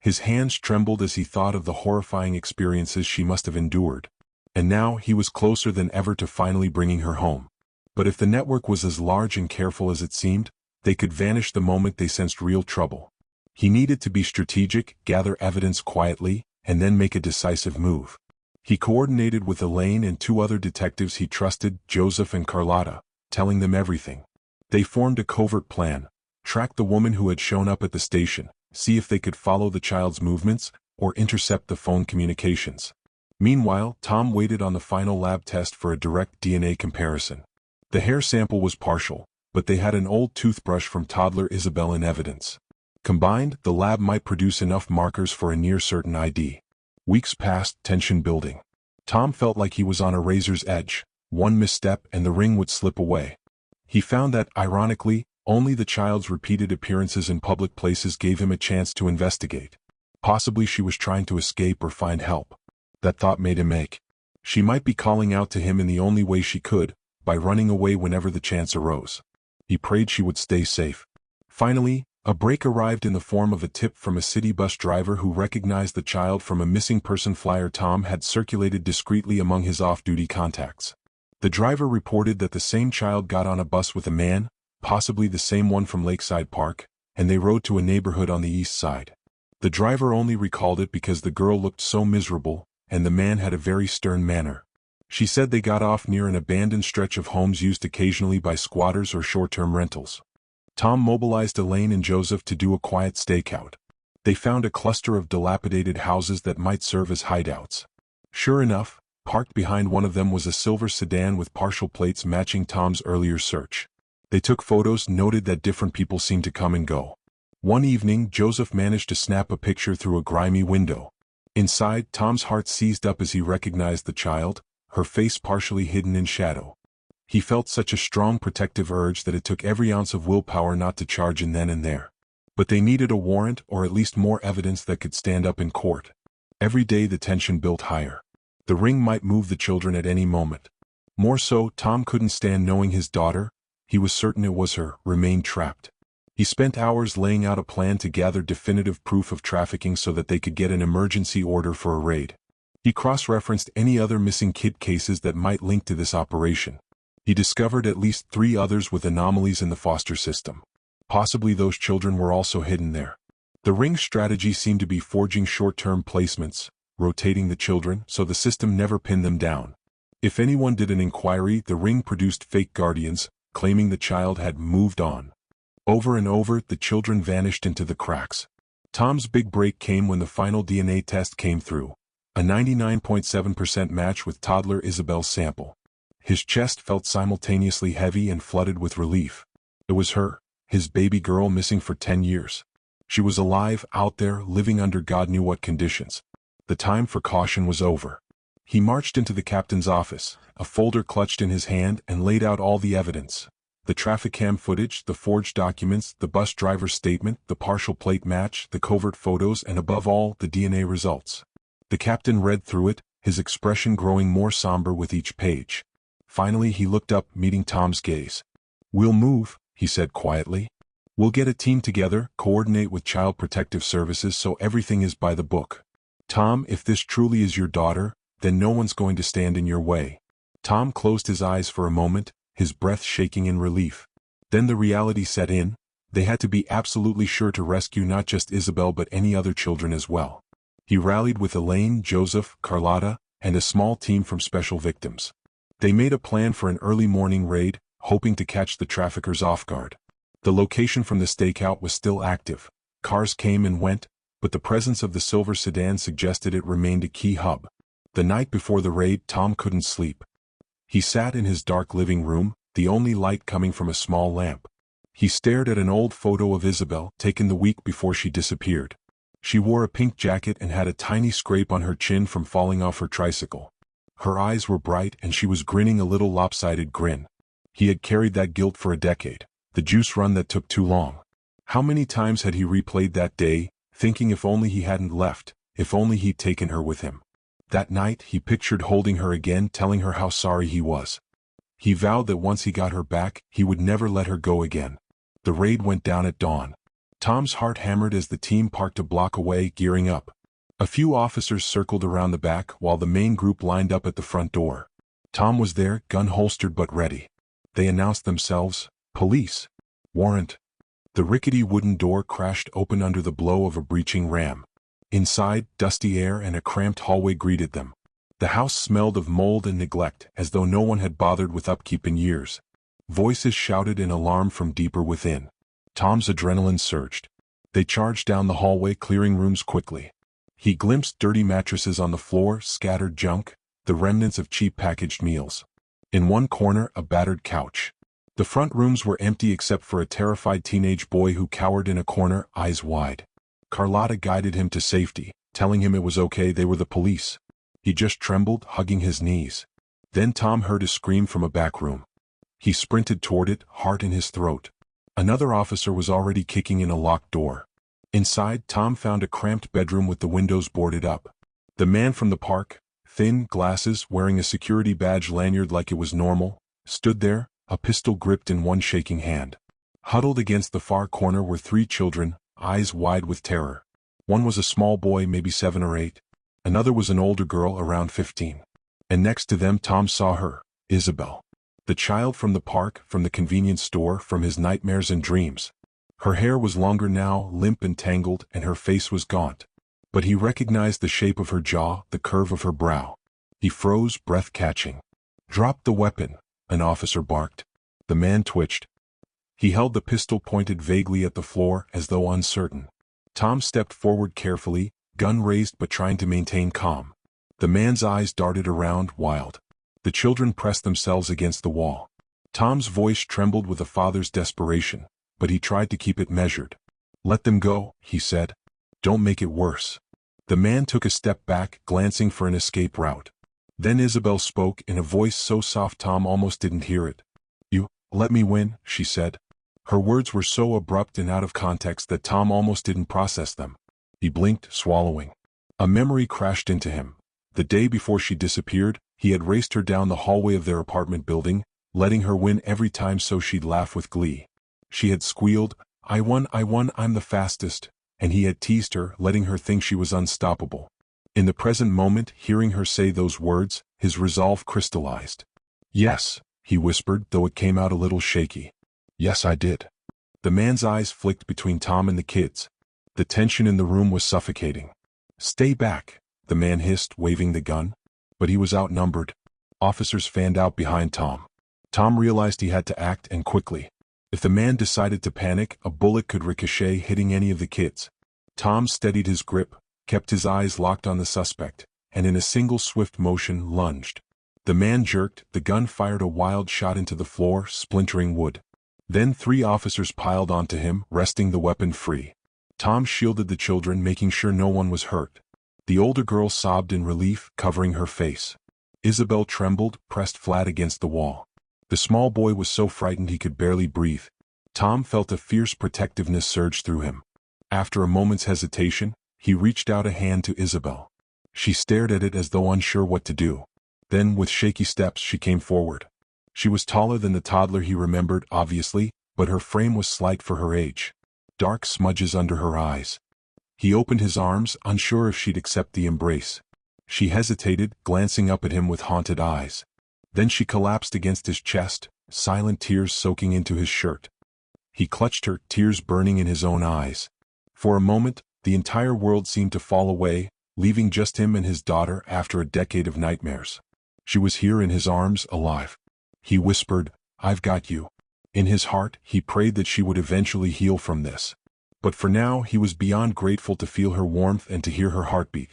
His hands trembled as he thought of the horrifying experiences she must have endured. And now he was closer than ever to finally bringing her home. But if the network was as large and careful as it seemed, they could vanish the moment they sensed real trouble. He needed to be strategic, gather evidence quietly, and then make a decisive move. He coordinated with Elaine and 2 other detectives he trusted, Joseph and Carlotta, telling them everything. They formed a covert plan, track the woman who had shown up at the station, see if they could follow the child's movements, or intercept the phone communications. Meanwhile, Tom waited on the final lab test for a direct DNA comparison. The hair sample was partial, but they had an old toothbrush from toddler Isabel in evidence. Combined, the lab might produce enough markers for a near-certain ID. Weeks passed, tension building. Tom felt like he was on a razor's edge. One misstep and the ring would slip away. He found that, ironically, only the child's repeated appearances in public places gave him a chance to investigate. Possibly she was trying to escape or find help. That thought made him ache. She might be calling out to him in the only way she could, by running away whenever the chance arose. He prayed she would stay safe. Finally, a break arrived in the form of a tip from a city bus driver who recognized the child from a missing person flyer Tom had circulated discreetly among his off-duty contacts. The driver reported that the same child got on a bus with a man, possibly the same one from Lakeside Park, and they rode to a neighborhood on the east side. The driver only recalled it because the girl looked so miserable, and the man had a very stern manner. She said they got off near an abandoned stretch of homes used occasionally by squatters or short-term rentals. Tom mobilized Elaine and Joseph to do a quiet stakeout. They found a cluster of dilapidated houses that might serve as hideouts. Sure enough, parked behind one of them was a silver sedan with partial plates matching Tom's earlier search. They took photos, noted that different people seemed to come and go. One evening, Joseph managed to snap a picture through a grimy window. Inside, Tom's heart seized up as he recognized the child, her face partially hidden in shadow. He felt such a strong protective urge that it took every ounce of willpower not to charge in then and there. But they needed a warrant or at least more evidence that could stand up in court. Every day the tension built higher. The ring might move the children at any moment. More so, Tom couldn't stand knowing his daughter, he was certain it was her, remained trapped. He spent hours laying out a plan to gather definitive proof of trafficking so that they could get an emergency order for a raid. He cross-referenced any other missing kid cases that might link to this operation. He discovered at least 3 others with anomalies in the foster system. Possibly those children were also hidden there. The ring's strategy seemed to be forging short-term placements, rotating the children so the system never pinned them down. If anyone did an inquiry, the ring produced fake guardians, claiming the child had moved on. Over and over, the children vanished into the cracks. Tom's big break came when the final DNA test came through. A 99.7% match with toddler Isabel's sample. His chest felt simultaneously heavy and flooded with relief. It was her, his baby girl missing for 10 years. She was alive, out there, living under God knew what conditions. The time for caution was over. He marched into the captain's office, a folder clutched in his hand, and laid out all the evidence. The traffic cam footage, the forged documents, the bus driver's statement, the partial plate match, the covert photos, and above all, the DNA results. The captain read through it, his expression growing more somber with each page. Finally he looked up, meeting Tom's gaze. "We'll move," he said quietly. "We'll get a team together, coordinate with Child Protective Services so everything is by the book. Tom, if this truly is your daughter, then no one's going to stand in your way." Tom closed his eyes for a moment, his breath shaking in relief. Then the reality set in. They had to be absolutely sure to rescue not just Isabel but any other children as well. He rallied with Elaine, Joseph, Carlotta, and a small team from Special Victims. They made a plan for an early morning raid, hoping to catch the traffickers off guard. The location from the stakeout was still active. Cars came and went, but the presence of the silver sedan suggested it remained a key hub. The night before the raid, Tom couldn't sleep. He sat in his dark living room, the only light coming from a small lamp. He stared at an old photo of Isabel, taken the week before she disappeared. She wore a pink jacket and had a tiny scrape on her chin from falling off her tricycle. Her eyes were bright and she was grinning a little lopsided grin. He had carried that guilt for a decade, the juice run that took too long. How many times had he replayed that day, thinking if only he hadn't left, if only he'd taken her with him. That night he pictured holding her again, telling her how sorry he was. He vowed that once he got her back, he would never let her go again. The raid went down at dawn. Tom's heart hammered as the team parked a block away, gearing up. A few officers circled around the back while the main group lined up at the front door. Tom was there, gun holstered but ready. They announced themselves, "Police. Warrant." The rickety wooden door crashed open under the blow of a breaching ram. Inside, dusty air and a cramped hallway greeted them. The house smelled of mold and neglect, as though no one had bothered with upkeep in years. Voices shouted in alarm from deeper within. Tom's adrenaline surged. They charged down the hallway, clearing rooms quickly. He glimpsed dirty mattresses on the floor, scattered junk, the remnants of cheap packaged meals. In one corner, a battered couch. The front rooms were empty except for a terrified teenage boy who cowered in a corner, eyes wide. Carlotta guided him to safety, telling him it was okay, they were the police. He just trembled, hugging his knees. Then Tom heard a scream from a back room. He sprinted toward it, heart in his throat. Another officer was already kicking in a locked door. Inside, Tom found a cramped bedroom with the windows boarded up. The man from the park, thin, glasses, wearing a security badge lanyard like it was normal, stood there, a pistol gripped in one shaking hand. Huddled against the far corner were 3 children, eyes wide with terror. One was a small boy, maybe 7 or 8. Another was an older girl, around 15. And next to them Tom saw her, Isabel. The child from the park, from the convenience store, from his nightmares and dreams. Her hair was longer now, limp and tangled, and her face was gaunt. But he recognized the shape of her jaw, the curve of her brow. He froze, breath catching. "Drop the weapon," an officer barked. The man twitched. He held the pistol pointed vaguely at the floor, as though uncertain. Tom stepped forward carefully, gun raised but trying to maintain calm. The man's eyes darted around, wild. The children pressed themselves against the wall. Tom's voice trembled with a father's desperation, but he tried to keep it measured. "Let them go," he said. "Don't make it worse." The man took a step back, glancing for an escape route. Then Isabel spoke in a voice so soft Tom almost didn't hear it. "You let me win," she said. Her words were so abrupt and out of context that Tom almost didn't process them. He blinked, swallowing. A memory crashed into him. The day before she disappeared, he had raced her down the hallway of their apartment building, letting her win every time so she'd laugh with glee. She had squealed, I won, I'm the fastest," and he had teased her, letting her think she was unstoppable. In the present moment, hearing her say those words, his resolve crystallized. "Yes," he whispered, though it came out a little shaky. "Yes, I did." The man's eyes flicked between Tom and the kids. The tension in the room was suffocating. "Stay back," the man hissed, waving the gun. But he was outnumbered. Officers fanned out behind Tom. Tom realized he had to act, and quickly. If the man decided to panic, a bullet could ricochet, hitting any of the kids. Tom steadied his grip, kept his eyes locked on the suspect, and in a single swift motion lunged. The man jerked, the gun fired a wild shot into the floor, splintering wood. Then 3 officers piled onto him, wresting the weapon free. Tom shielded the children, making sure no one was hurt. The older girl sobbed in relief, covering her face. Isabel trembled, pressed flat against the wall. The small boy was so frightened he could barely breathe. Tom felt a fierce protectiveness surge through him. After a moment's hesitation, he reached out a hand to Isabel. She stared at it as though unsure what to do. Then, with shaky steps, she came forward. She was taller than the toddler he remembered, obviously, but her frame was slight for her age. Dark smudges under her eyes. He opened his arms, unsure if she'd accept the embrace. She hesitated, glancing up at him with haunted eyes. Then she collapsed against his chest, silent tears soaking into his shirt. He clutched her, tears burning in his own eyes. For a moment, the entire world seemed to fall away, leaving just him and his daughter after a decade of nightmares. She was here in his arms, alive. He whispered, "I've got you." In his heart, he prayed that she would eventually heal from this. But for now, he was beyond grateful to feel her warmth and to hear her heartbeat.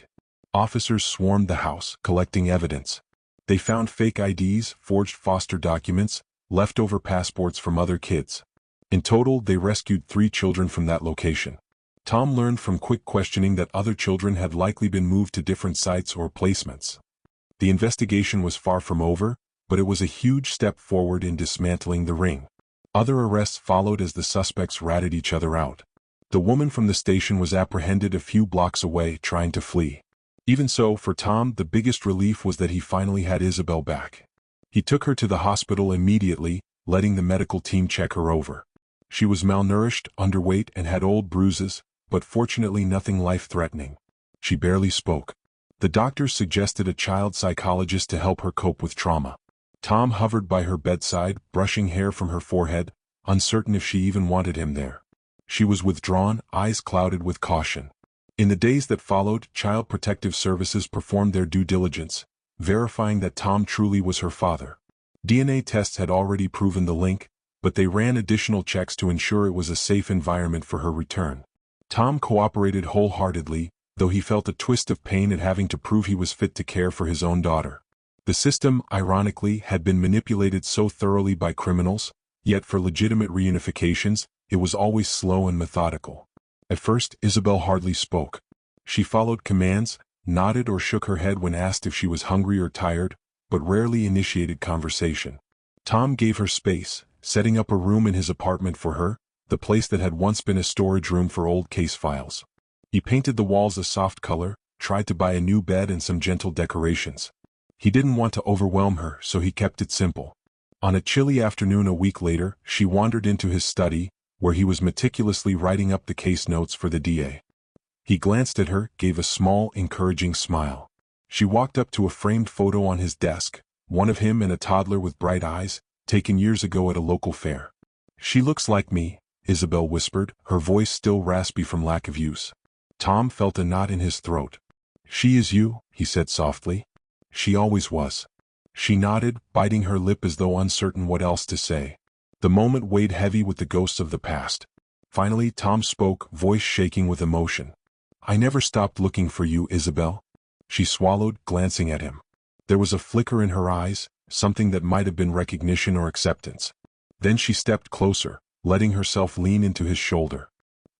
Officers swarmed the house, collecting evidence. They found fake IDs, forged foster documents, leftover passports from other kids. In total, they rescued 3 children from that location. Tom learned from quick questioning that other children had likely been moved to different sites or placements. The investigation was far from over, but it was a huge step forward in dismantling the ring. Other arrests followed as the suspects ratted each other out. The woman from the station was apprehended a few blocks away, trying to flee. Even so, for Tom, the biggest relief was that he finally had Isabel back. He took her to the hospital immediately, letting the medical team check her over. She was malnourished, underweight, and had old bruises, but fortunately nothing life-threatening. She barely spoke. The doctors suggested a child psychologist to help her cope with trauma. Tom hovered by her bedside, brushing hair from her forehead, uncertain if she even wanted him there. She was withdrawn, eyes clouded with caution. In the days that followed, Child Protective Services performed their due diligence, verifying that Tom truly was her father. DNA tests had already proven the link, but they ran additional checks to ensure it was a safe environment for her return. Tom cooperated wholeheartedly, though he felt a twist of pain at having to prove he was fit to care for his own daughter. The system, ironically, had been manipulated so thoroughly by criminals, yet for legitimate reunifications, it was always slow and methodical. At first, Isabel hardly spoke. She followed commands, nodded or shook her head when asked if she was hungry or tired, but rarely initiated conversation. Tom gave her space, setting up a room in his apartment for her, the place that had once been a storage room for old case files. He painted the walls a soft color, tried to buy a new bed and some gentle decorations. He didn't want to overwhelm her, so he kept it simple. On a chilly afternoon a week later, she wandered into his study, where he was meticulously writing up the case notes for the DA. He glanced at her, gave a small, encouraging smile. She walked up to a framed photo on his desk, one of him and a toddler with bright eyes, taken years ago at a local fair. "She looks like me," Isabel whispered, her voice still raspy from lack of use. Tom felt a knot in his throat. "She is you," he said softly. "She always was." She nodded, biting her lip as though uncertain what else to say. The moment weighed heavy with the ghosts of the past. Finally, Tom spoke, voice shaking with emotion. "I never stopped looking for you, Isabel." She swallowed, glancing at him. There was a flicker in her eyes, something that might have been recognition or acceptance. Then she stepped closer, letting herself lean into his shoulder.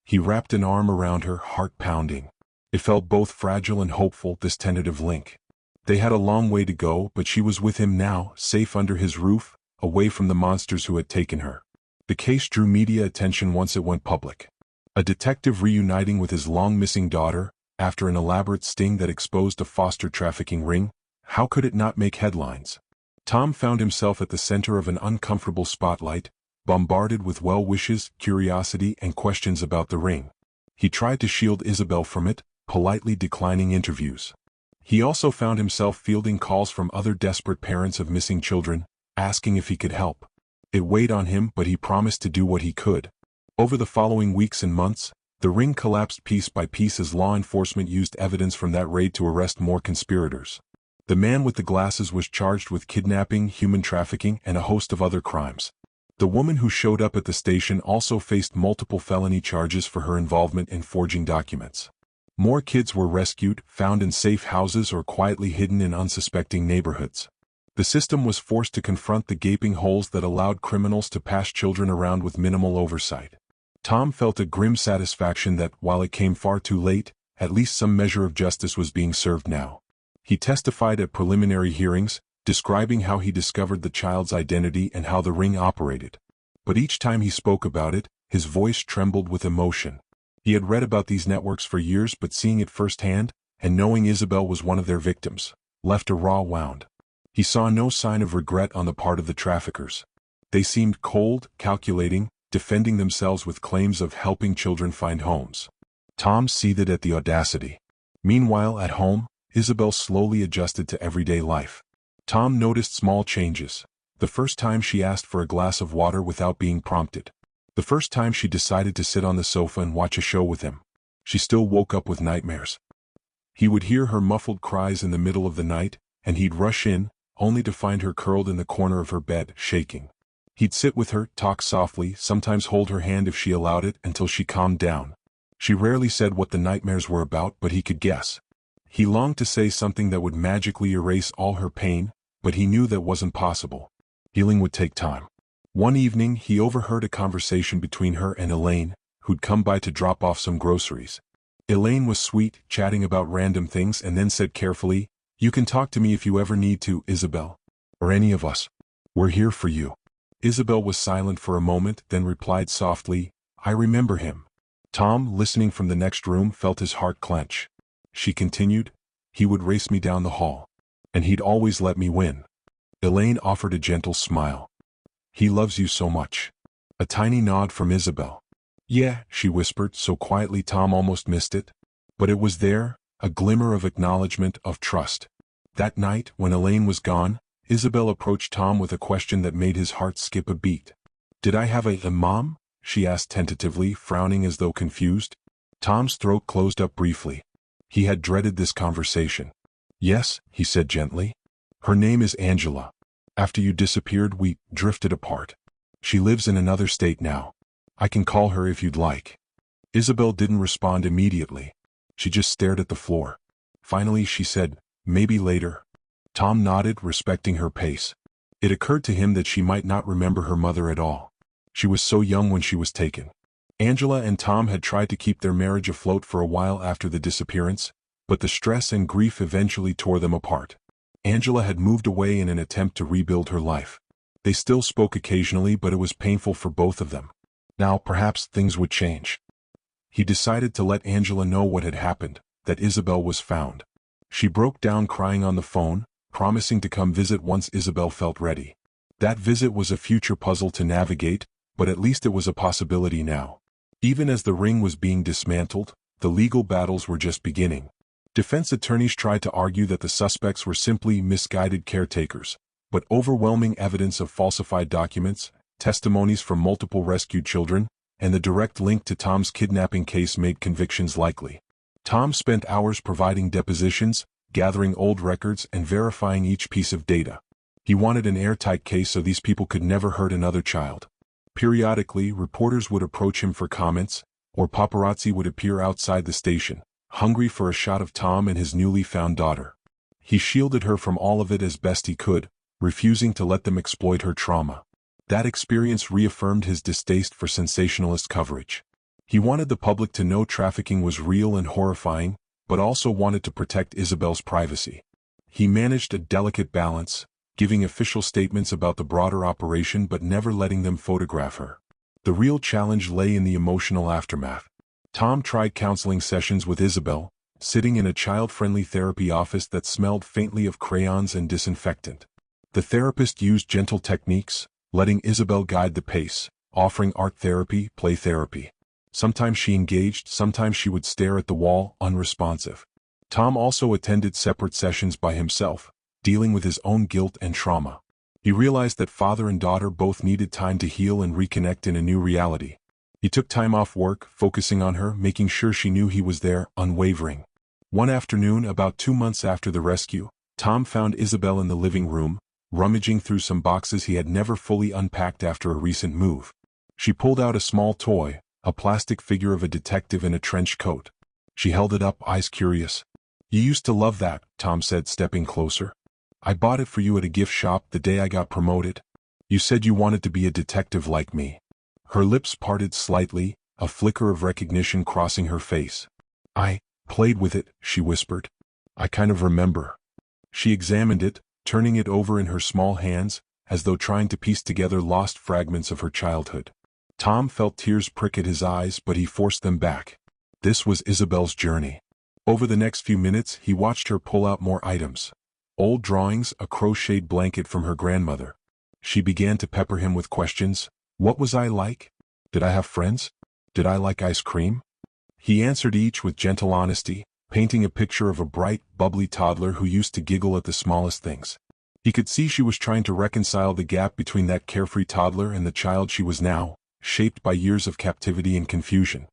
He wrapped an arm around her, heart pounding. It felt both fragile and hopeful, this tentative link. They had a long way to go, but she was with him now, safe under his roof, away from the monsters who had taken her. The case drew media attention once it went public. A detective reuniting with his long-missing daughter, after an elaborate sting that exposed a foster trafficking ring, how could it not make headlines? Tom found himself at the center of an uncomfortable spotlight, bombarded with well-wishes, curiosity, and questions about the ring. He tried to shield Isabel from it, politely declining interviews. He also found himself fielding calls from other desperate parents of missing children, asking if he could help. It weighed on him, but he promised to do what he could. Over the following weeks and months, the ring collapsed piece by piece as law enforcement used evidence from that raid to arrest more conspirators. The man with the glasses was charged with kidnapping, human trafficking, and a host of other crimes. The woman who showed up at the station also faced multiple felony charges for her involvement in forging documents. More kids were rescued, found in safe houses or quietly hidden in unsuspecting neighborhoods. The system was forced to confront the gaping holes that allowed criminals to pass children around with minimal oversight. Tom felt a grim satisfaction that, while it came far too late, at least some measure of justice was being served now. He testified at preliminary hearings, describing how he discovered the child's identity and how the ring operated. But each time he spoke about it, his voice trembled with emotion. He had read about these networks for years, but seeing it firsthand, and knowing Isabel was one of their victims, left a raw wound. He saw no sign of regret on the part of the traffickers. They seemed cold, calculating, defending themselves with claims of helping children find homes. Tom seethed at the audacity. Meanwhile, at home, Isabel slowly adjusted to everyday life. Tom noticed small changes. The first time she asked for a glass of water without being prompted. The first time she decided to sit on the sofa and watch a show with him. She still woke up with nightmares. He would hear her muffled cries in the middle of the night, and he'd rush in, only to find her curled in the corner of her bed, shaking. He'd sit with her, talk softly, sometimes hold her hand if she allowed it, until she calmed down. She rarely said what the nightmares were about, but he could guess. He longed to say something that would magically erase all her pain, but he knew that wasn't possible. Healing would take time. One evening, he overheard a conversation between her and Elaine, who'd come by to drop off some groceries. Elaine was sweet, chatting about random things, and then said carefully, "You can talk to me if you ever need to, Isabel. Or any of us. We're here for you." Isabel was silent for a moment, then replied softly, "I remember him." Tom, listening from the next room, felt his heart clench. She continued, "He would race me down the hall. And he'd always let me win." Elaine offered a gentle smile. "He loves you so much." A tiny nod from Isabel. Yeah, she whispered so quietly Tom almost missed it. But it was there, a glimmer of acknowledgement, of trust. That night, when Elaine was gone, Isabel approached Tom with a question that made his heart skip a beat. Did I have a mom? She asked tentatively, frowning as though confused. Tom's throat closed up briefly. He had dreaded this conversation. Yes, he said gently. Her name is Angela. After you disappeared, we drifted apart. She lives in another state now. I can call her if you'd like. Isabel didn't respond immediately. She just stared at the floor. Finally she said, maybe later. Tom nodded, respecting her pace. It occurred to him that she might not remember her mother at all. She was so young when she was taken. Angela and Tom had tried to keep their marriage afloat for a while after the disappearance, but the stress and grief eventually tore them apart. Angela had moved away in an attempt to rebuild her life. They still spoke occasionally, but it was painful for both of them. Now perhaps things would change. He decided to let Angela know what had happened, that Isabel was found. She broke down crying on the phone, promising to come visit once Isabel felt ready. That visit was a future puzzle to navigate, but at least it was a possibility now. Even as the ring was being dismantled, the legal battles were just beginning. Defense attorneys tried to argue that the suspects were simply misguided caretakers, but overwhelming evidence of falsified documents, testimonies from multiple rescued children, and the direct link to Tom's kidnapping case made convictions likely. Tom spent hours providing depositions, gathering old records, and verifying each piece of data. He wanted an airtight case so these people could never hurt another child. Periodically, reporters would approach him for comments, or paparazzi would appear outside the station, hungry for a shot of Tom and his newly found daughter. He shielded her from all of it as best he could, refusing to let them exploit her trauma. That experience reaffirmed his distaste for sensationalist coverage. He wanted the public to know trafficking was real and horrifying, but also wanted to protect Isabel's privacy. He managed a delicate balance, giving official statements about the broader operation but never letting them photograph her. The real challenge lay in the emotional aftermath. Tom tried counseling sessions with Isabel, sitting in a child-friendly therapy office that smelled faintly of crayons and disinfectant. The therapist used gentle techniques, letting Isabel guide the pace, offering art therapy, play therapy. Sometimes she engaged, sometimes she would stare at the wall, unresponsive. Tom also attended separate sessions by himself, dealing with his own guilt and trauma. He realized that father and daughter both needed time to heal and reconnect in a new reality. He took time off work, focusing on her, making sure she knew he was there, unwavering. One afternoon, about 2 months after the rescue, Tom found Isabel in the living room, rummaging through some boxes he had never fully unpacked after a recent move. She pulled out a small toy, a plastic figure of a detective in a trench coat. She held it up, eyes curious. You used to love that, Tom said, stepping closer. I bought it for you at a gift shop the day I got promoted. You said you wanted to be a detective like me. Her lips parted slightly, a flicker of recognition crossing her face. I played with it, she whispered. I kind of remember. She examined it, turning it over in her small hands, as though trying to piece together lost fragments of her childhood. Tom felt tears prick at his eyes, but he forced them back. This was Isabel's journey. Over the next few minutes, he watched her pull out more items. Old drawings, a crocheted blanket from her grandmother. She began to pepper him with questions. What was I like? Did I have friends? Did I like ice cream? He answered each with gentle honesty, painting a picture of a bright, bubbly toddler who used to giggle at the smallest things. He could see she was trying to reconcile the gap between that carefree toddler and the child she was now, shaped by years of captivity and confusion.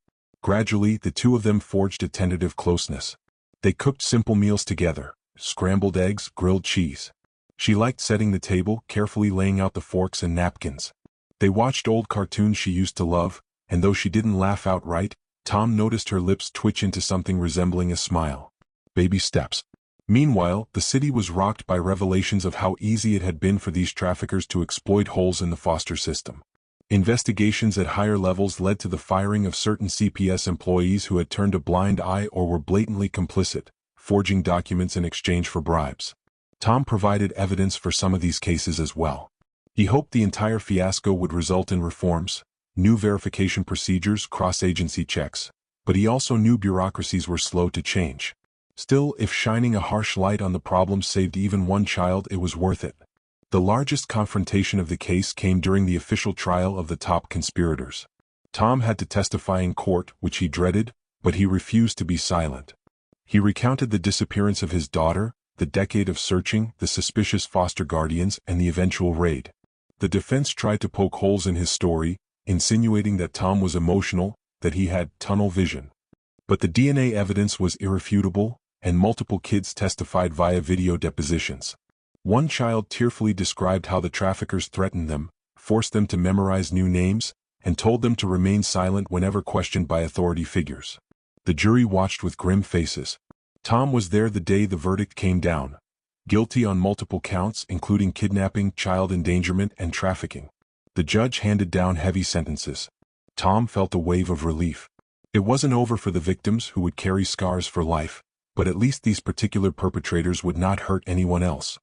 Gradually, the two of them forged a tentative closeness. They cooked simple meals together, scrambled eggs, grilled cheese. She liked setting the table, carefully laying out the forks and napkins. They watched old cartoons she used to love, and though she didn't laugh outright, Tom noticed her lips twitch into something resembling a smile. Baby steps. Meanwhile, the city was rocked by revelations of how easy it had been for these traffickers to exploit holes in the foster system. Investigations at higher levels led to the firing of certain CPS employees who had turned a blind eye or were blatantly complicit, forging documents in exchange for bribes. Tom provided evidence for some of these cases as well. He hoped the entire fiasco would result in reforms, new verification procedures, cross-agency checks, but he also knew bureaucracies were slow to change. Still, if shining a harsh light on the problem saved even one child, it was worth it. The largest confrontation of the case came during the official trial of the top conspirators. Tom had to testify in court, which he dreaded, but he refused to be silent. He recounted the disappearance of his daughter, the decade of searching, the suspicious foster guardians, and the eventual raid. The defense tried to poke holes in his story, insinuating that Tom was emotional, that he had tunnel vision. But the DNA evidence was irrefutable, and multiple kids testified via video depositions. One child tearfully described how the traffickers threatened them, forced them to memorize new names, and told them to remain silent whenever questioned by authority figures. The jury watched with grim faces. Tom was there the day the verdict came down. Guilty on multiple counts, including kidnapping, child endangerment, and trafficking. The judge handed down heavy sentences. Tom felt a wave of relief. It wasn't over for the victims, who would carry scars for life, but at least these particular perpetrators would not hurt anyone else.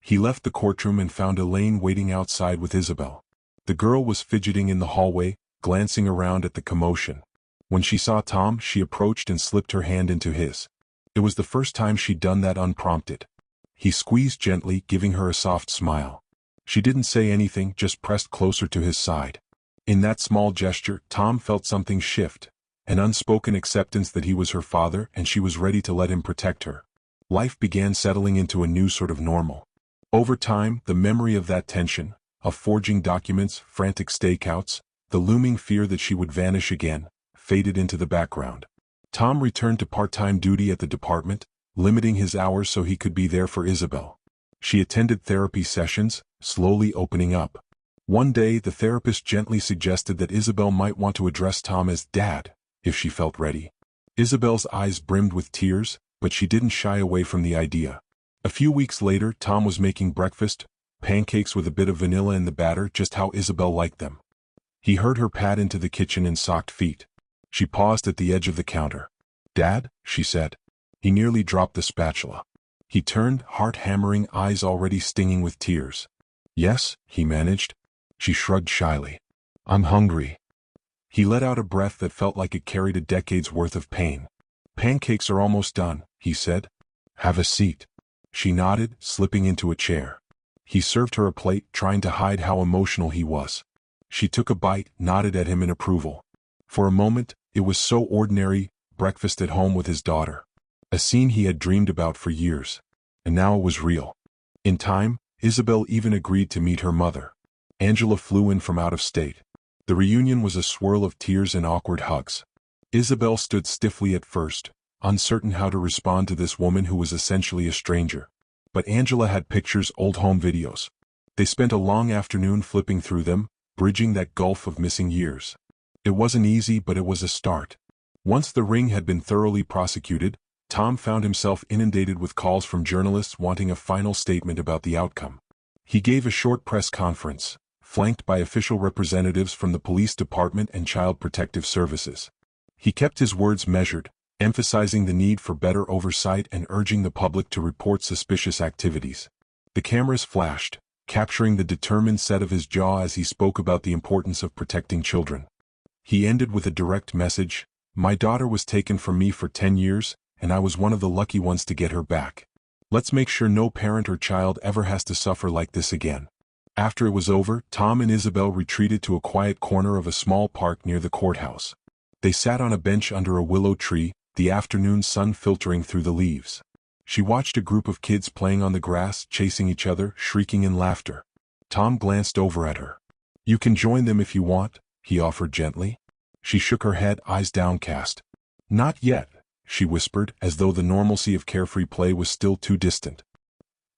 He left the courtroom and found Elaine waiting outside with Isabel. The girl was fidgeting in the hallway, glancing around at the commotion. When she saw Tom, she approached and slipped her hand into his. It was the first time she'd done that unprompted. He squeezed gently, giving her a soft smile. She didn't say anything, just pressed closer to his side. In that small gesture, Tom felt something shift, an unspoken acceptance that he was her father and she was ready to let him protect her. Life began settling into a new sort of normal. Over time, the memory of that tension, of forging documents, frantic stakeouts, the looming fear that she would vanish again, faded into the background. Tom returned to part-time duty at the department, limiting his hours so he could be there for Isabel. She attended therapy sessions, slowly opening up. One day, the therapist gently suggested that Isabel might want to address Tom as Dad, if she felt ready. Isabel's eyes brimmed with tears, but she didn't shy away from the idea. A few weeks later, Tom was making breakfast, pancakes with a bit of vanilla in the batter, just how Isabel liked them. He heard her pad into the kitchen in socked feet. She paused at the edge of the counter. "Dad," she said. He nearly dropped the spatula. He turned, heart hammering, eyes already stinging with tears. "Yes," he managed. She shrugged shyly. "I'm hungry." He let out a breath that felt like it carried a decade's worth of pain. "Pancakes are almost done," he said. "Have a seat." She nodded, slipping into a chair. He served her a plate, trying to hide how emotional he was. She took a bite, nodded at him in approval. For a moment, it was so ordinary, breakfast at home with his daughter. A scene he had dreamed about for years. And now it was real. In time, Isabel even agreed to meet her mother. Angela flew in from out of state. The reunion was a swirl of tears and awkward hugs. Isabel stood stiffly at first, uncertain how to respond to this woman who was essentially a stranger. But Angela had pictures, old home videos. They spent a long afternoon flipping through them, bridging that gulf of missing years. It wasn't easy, but it was a start. Once the ring had been thoroughly prosecuted, Tom found himself inundated with calls from journalists wanting a final statement about the outcome. He gave a short press conference, flanked by official representatives from the police department and child protective services. He kept his words measured, emphasizing the need for better oversight and urging the public to report suspicious activities. The cameras flashed, capturing the determined set of his jaw as he spoke about the importance of protecting children. He ended with a direct message: "My daughter was taken from me for 10 years, and I was one of the lucky ones to get her back. Let's make sure no parent or child ever has to suffer like this again." After it was over, Tom and Isabel retreated to a quiet corner of a small park near the courthouse. They sat on a bench under a willow tree, the afternoon sun filtering through the leaves. She watched a group of kids playing on the grass, chasing each other, shrieking in laughter. Tom glanced over at her. "You can join them if you want," he offered gently. She shook her head, eyes downcast. "Not yet," she whispered, as though the normalcy of carefree play was still too distant.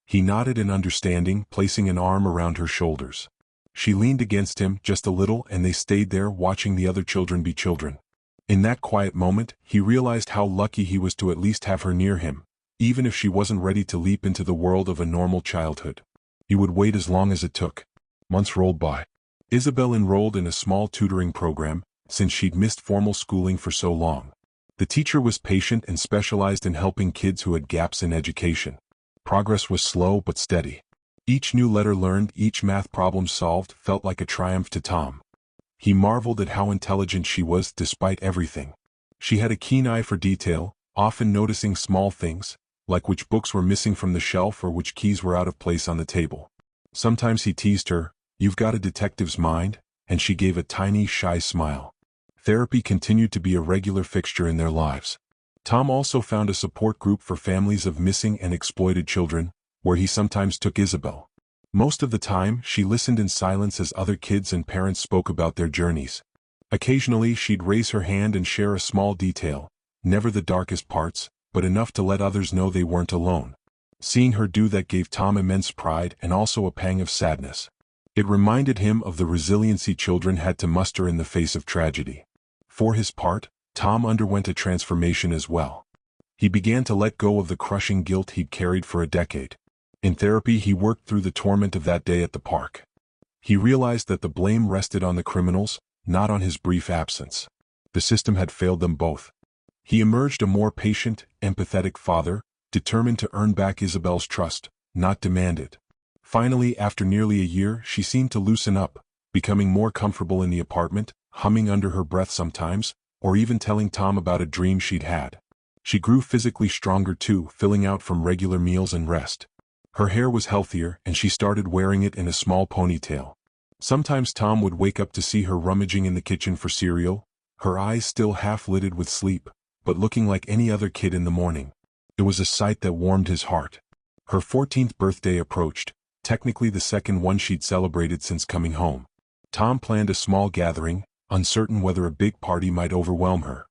He nodded in understanding, placing an arm around her shoulders. She leaned against him just a little, and they stayed there, watching the other children be children. In that quiet moment, he realized how lucky he was to at least have her near him, even if she wasn't ready to leap into the world of a normal childhood. He would wait as long as it took. Months rolled by. Isabel enrolled in a small tutoring program, since she'd missed formal schooling for so long. The teacher was patient and specialized in helping kids who had gaps in education. Progress was slow but steady. Each new letter learned, each math problem solved, felt like a triumph to Tom. He marveled at how intelligent she was despite everything. She had a keen eye for detail, often noticing small things, like which books were missing from the shelf or which keys were out of place on the table. Sometimes he teased her, "You've got a detective's mind," and she gave a tiny, shy smile. Therapy continued to be a regular fixture in their lives. Tom also found a support group for families of missing and exploited children, where he sometimes took Isabel. Most of the time, she listened in silence as other kids and parents spoke about their journeys. Occasionally, she'd raise her hand and share a small detail, never the darkest parts, but enough to let others know they weren't alone. Seeing her do that gave Tom immense pride and also a pang of sadness. It reminded him of the resiliency children had to muster in the face of tragedy. For his part, Tom underwent a transformation as well. He began to let go of the crushing guilt he'd carried for a decade. In therapy, he worked through the torment of that day at the park. He realized that the blame rested on the criminals, not on his brief absence. The system had failed them both. He emerged a more patient, empathetic father, determined to earn back Isabel's trust, not demand it. Finally, after nearly a year, she seemed to loosen up, becoming more comfortable in the apartment, humming under her breath sometimes, or even telling Tom about a dream she'd had. She grew physically stronger too, filling out from regular meals and rest. Her hair was healthier, and she started wearing it in a small ponytail. Sometimes Tom would wake up to see her rummaging in the kitchen for cereal, her eyes still half-lidded with sleep, but looking like any other kid in the morning. It was a sight that warmed his heart. Her 14th birthday approached, technically the second one she'd celebrated since coming home. Tom planned a small gathering, uncertain whether a big party might overwhelm her.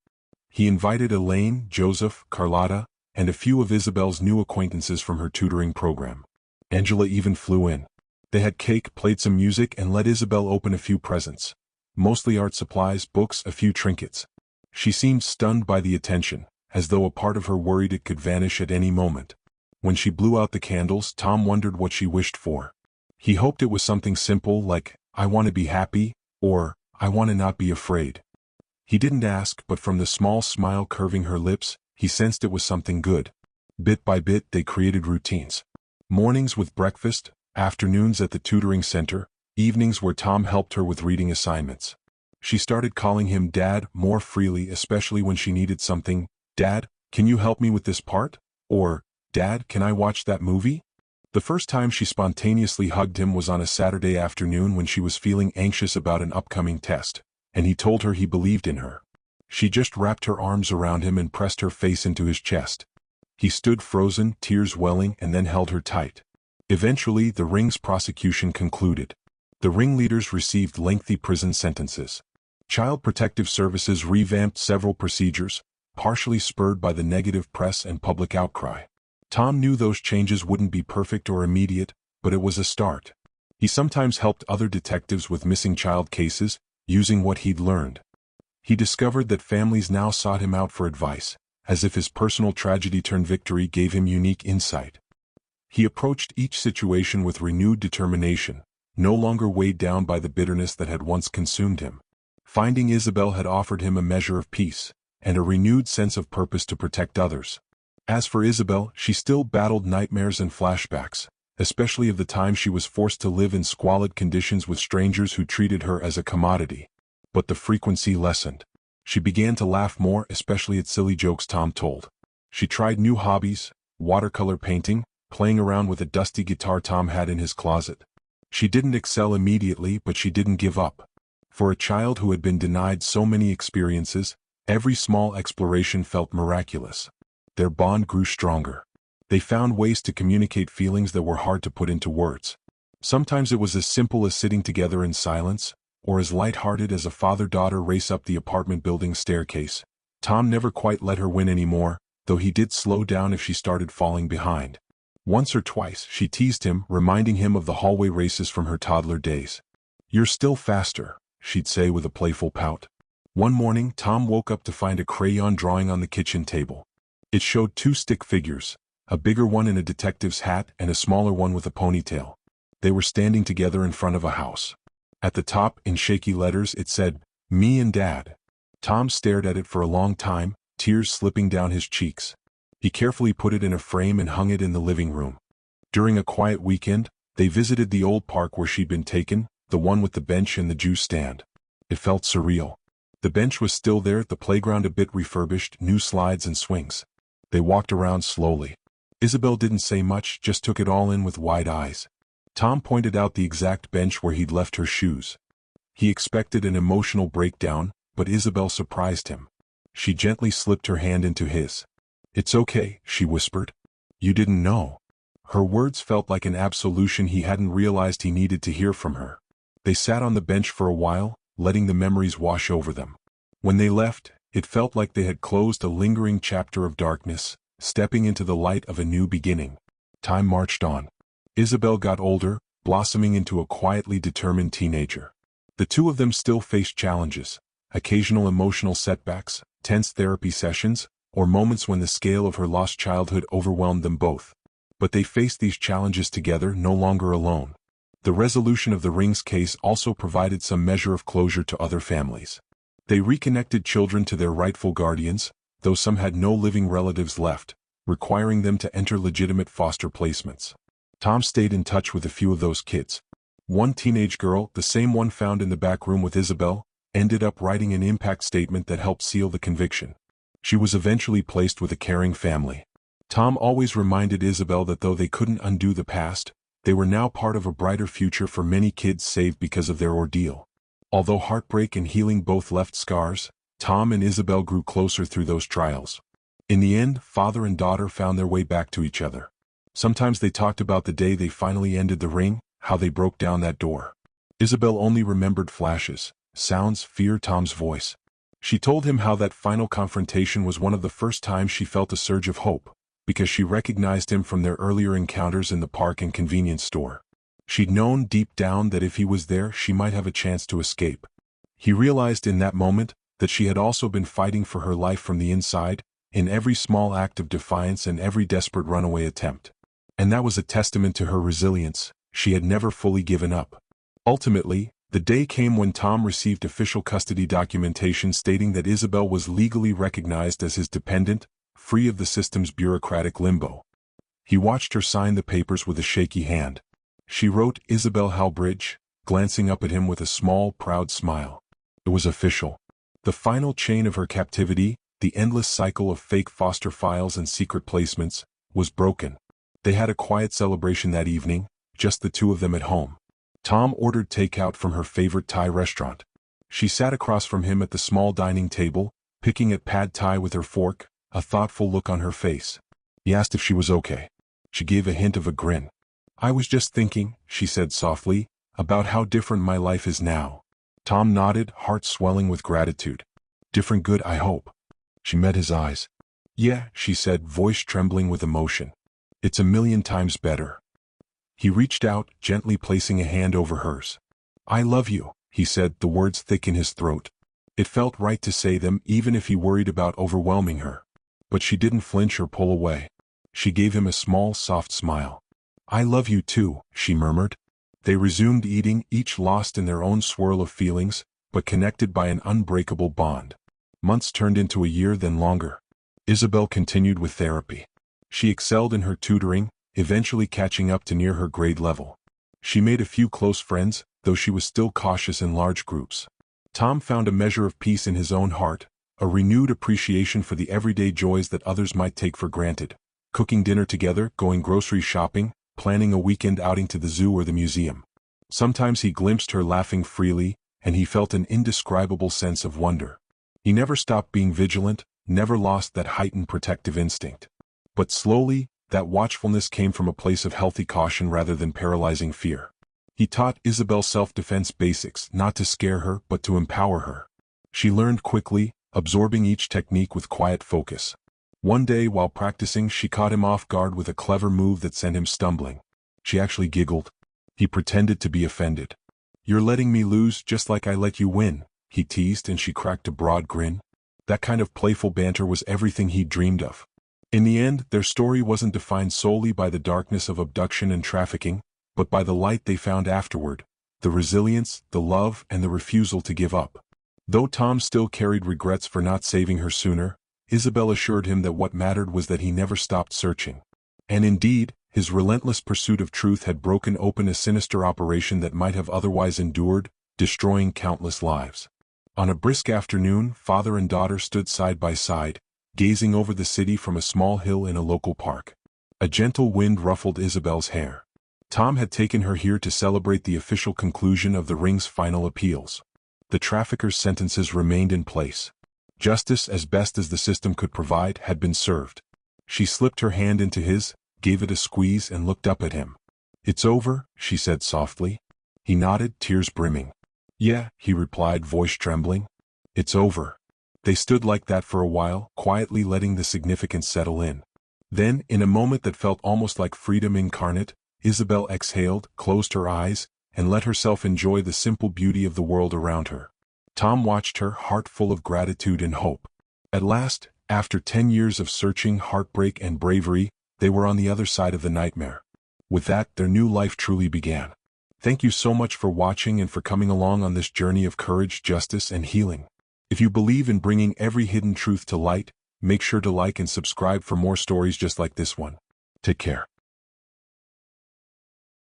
He invited Elaine, Joseph, Carlotta, and a few of Isabel's new acquaintances from her tutoring program. Angela even flew in. They had cake, played some music, and let Isabel open a few presents. Mostly art supplies, books, a few trinkets. She seemed stunned by the attention, as though a part of her worried it could vanish at any moment. When she blew out the candles, Tom wondered what she wished for. He hoped it was something simple like, "I want to be happy," or, "I want to not be afraid." He didn't ask, but from the small smile curving her lips, he sensed it was something good. Bit by bit, they created routines. Mornings with breakfast, afternoons at the tutoring center, evenings where Tom helped her with reading assignments. She started calling him Dad more freely, especially when she needed something. "Dad, can you help me with this part?" Or, "Dad, can I watch that movie?" The first time she spontaneously hugged him was on a Saturday afternoon when she was feeling anxious about an upcoming test, and he told her he believed in her. She just wrapped her arms around him and pressed her face into his chest. He stood frozen, tears welling, and then held her tight. Eventually, the ring's prosecution concluded. The ringleaders received lengthy prison sentences. Child Protective Services revamped several procedures, partially spurred by the negative press and public outcry. Tom knew those changes wouldn't be perfect or immediate, but it was a start. He sometimes helped other detectives with missing child cases, using what he'd learned. He discovered that families now sought him out for advice, as if his personal tragedy-turned-victory gave him unique insight. He approached each situation with renewed determination, no longer weighed down by the bitterness that had once consumed him. Finding Isabel had offered him a measure of peace, and a renewed sense of purpose to protect others. As for Isabel, she still battled nightmares and flashbacks, especially of the time she was forced to live in squalid conditions with strangers who treated her as a commodity. But the frequency lessened. She began to laugh more, especially at silly jokes Tom told. She tried new hobbies, watercolor painting, playing around with a dusty guitar Tom had in his closet. She didn't excel immediately, but she didn't give up. For a child who had been denied so many experiences, every small exploration felt miraculous. Their bond grew stronger. They found ways to communicate feelings that were hard to put into words. Sometimes it was as simple as sitting together in silence, or as light-hearted as a father-daughter race up the apartment building staircase. Tom never quite let her win anymore, though he did slow down if she started falling behind. Once or twice, she teased him, reminding him of the hallway races from her toddler days. "You're still faster," she'd say with a playful pout. One morning, Tom woke up to find a crayon drawing on the kitchen table. It showed two stick figures, a bigger one in a detective's hat and a smaller one with a ponytail. They were standing together in front of a house. At the top, in shaky letters, it said, "Me and Dad." Tom stared at it for a long time, tears slipping down his cheeks. He carefully put it in a frame and hung it in the living room. During a quiet weekend, they visited the old park where she'd been taken, the one with the bench and the juice stand. It felt surreal. The bench was still there, the playground a bit refurbished, new slides and swings. They walked around slowly. Isabel didn't say much, just took it all in with wide eyes. Tom pointed out the exact bench where he'd left her shoes. He expected an emotional breakdown, but Isabel surprised him. She gently slipped her hand into his. "It's okay," she whispered. "You didn't know." Her words felt like an absolution he hadn't realized he needed to hear from her. They sat on the bench for a while, letting the memories wash over them. When they left, it felt like they had closed a lingering chapter of darkness, stepping into the light of a new beginning. Time marched on. Isabel got older, blossoming into a quietly determined teenager. The two of them still faced challenges, occasional emotional setbacks, tense therapy sessions, or moments when the scale of her lost childhood overwhelmed them both. But they faced these challenges together, no longer alone. The resolution of the Rings case also provided some measure of closure to other families. They reconnected children to their rightful guardians, though some had no living relatives left, requiring them to enter legitimate foster placements. Tom stayed in touch with a few of those kids. One teenage girl, the same one found in the back room with Isabel, ended up writing an impact statement that helped seal the conviction. She was eventually placed with a caring family. Tom always reminded Isabel that though they couldn't undo the past, they were now part of a brighter future for many kids saved because of their ordeal. Although heartbreak and healing both left scars, Tom and Isabel grew closer through those trials. In the end, father and daughter found their way back to each other. Sometimes they talked about the day they finally ended the ring, how they broke down that door. Isabel only remembered flashes, sounds, fear Tom's voice. She told him how that final confrontation was one of the first times she felt a surge of hope, because she recognized him from their earlier encounters in the park and convenience store. She'd known deep down that if he was there, she might have a chance to escape. He realized in that moment that she had also been fighting for her life from the inside, in every small act of defiance and every desperate runaway attempt. And that was a testament to her resilience. She had never fully given up. Ultimately, the day came when Tom received official custody documentation stating that Isabel was legally recognized as his dependent, free of the system's bureaucratic limbo. He watched her sign the papers with a shaky hand. She wrote Isabel Halbridge, glancing up at him with a small, proud smile. It was official. The final chain of her captivity, the endless cycle of fake foster files and secret placements, was broken. They had a quiet celebration that evening, just the two of them at home. Tom ordered takeout from her favorite Thai restaurant. She sat across from him at the small dining table, picking at pad thai with her fork, a thoughtful look on her face. He asked if she was okay. She gave a hint of a grin. "I was just thinking," she said softly, "about how different my life is now." Tom nodded, heart swelling with gratitude. "Different good, I hope." She met his eyes. "Yeah," she said, voice trembling with emotion. "It's a million times better." He reached out, gently placing a hand over hers. "I love you," he said, the words thick in his throat. It felt right to say them even if he worried about overwhelming her. But she didn't flinch or pull away. She gave him a small, soft smile. "I love you too," she murmured. They resumed eating, each lost in their own swirl of feelings, but connected by an unbreakable bond. Months turned into a year, then longer. Isabel continued with therapy. She excelled in her tutoring, eventually catching up to near her grade level. She made a few close friends, though she was still cautious in large groups. Tom found a measure of peace in his own heart, a renewed appreciation for the everyday joys that others might take for granted. Cooking dinner together, going grocery shopping, planning a weekend outing to the zoo or the museum. Sometimes he glimpsed her laughing freely, and he felt an indescribable sense of wonder. He never stopped being vigilant, never lost that heightened protective instinct. But slowly, that watchfulness came from a place of healthy caution rather than paralyzing fear. He taught Isabel self-defense basics, not to scare her but to empower her. She learned quickly, absorbing each technique with quiet focus. One day while practicing, she caught him off guard with a clever move that sent him stumbling. She actually giggled. He pretended to be offended. "You're letting me lose just like I let you win," he teased, and she cracked a broad grin. That kind of playful banter was everything he'd dreamed of. In the end, their story wasn't defined solely by the darkness of abduction and trafficking, but by the light they found afterward, the resilience, the love, and the refusal to give up. Though Tom still carried regrets for not saving her sooner, Isabel assured him that what mattered was that he never stopped searching. And indeed, his relentless pursuit of truth had broken open a sinister operation that might have otherwise endured, destroying countless lives. On a brisk afternoon, father and daughter stood side by side, gazing over the city from a small hill in a local park. A gentle wind ruffled Isabel's hair. Tom had taken her here to celebrate the official conclusion of the ring's final appeals. The traffickers' sentences remained in place. Justice, as best as the system could provide, had been served. She slipped her hand into his, gave it a squeeze and looked up at him. "It's over," she said softly. He nodded, tears brimming. "Yeah," he replied, voice trembling. "It's over." They stood like that for a while, quietly letting the significance settle in. Then, in a moment that felt almost like freedom incarnate, Isabel exhaled, closed her eyes, and let herself enjoy the simple beauty of the world around her. Tom watched her, heart full of gratitude and hope. At last, after 10 years of searching, heartbreak, and bravery, they were on the other side of the nightmare. With that, their new life truly began. Thank you so much for watching and for coming along on this journey of courage, justice, and healing. If you believe in bringing every hidden truth to light, make sure to like and subscribe for more stories just like this one. Take care.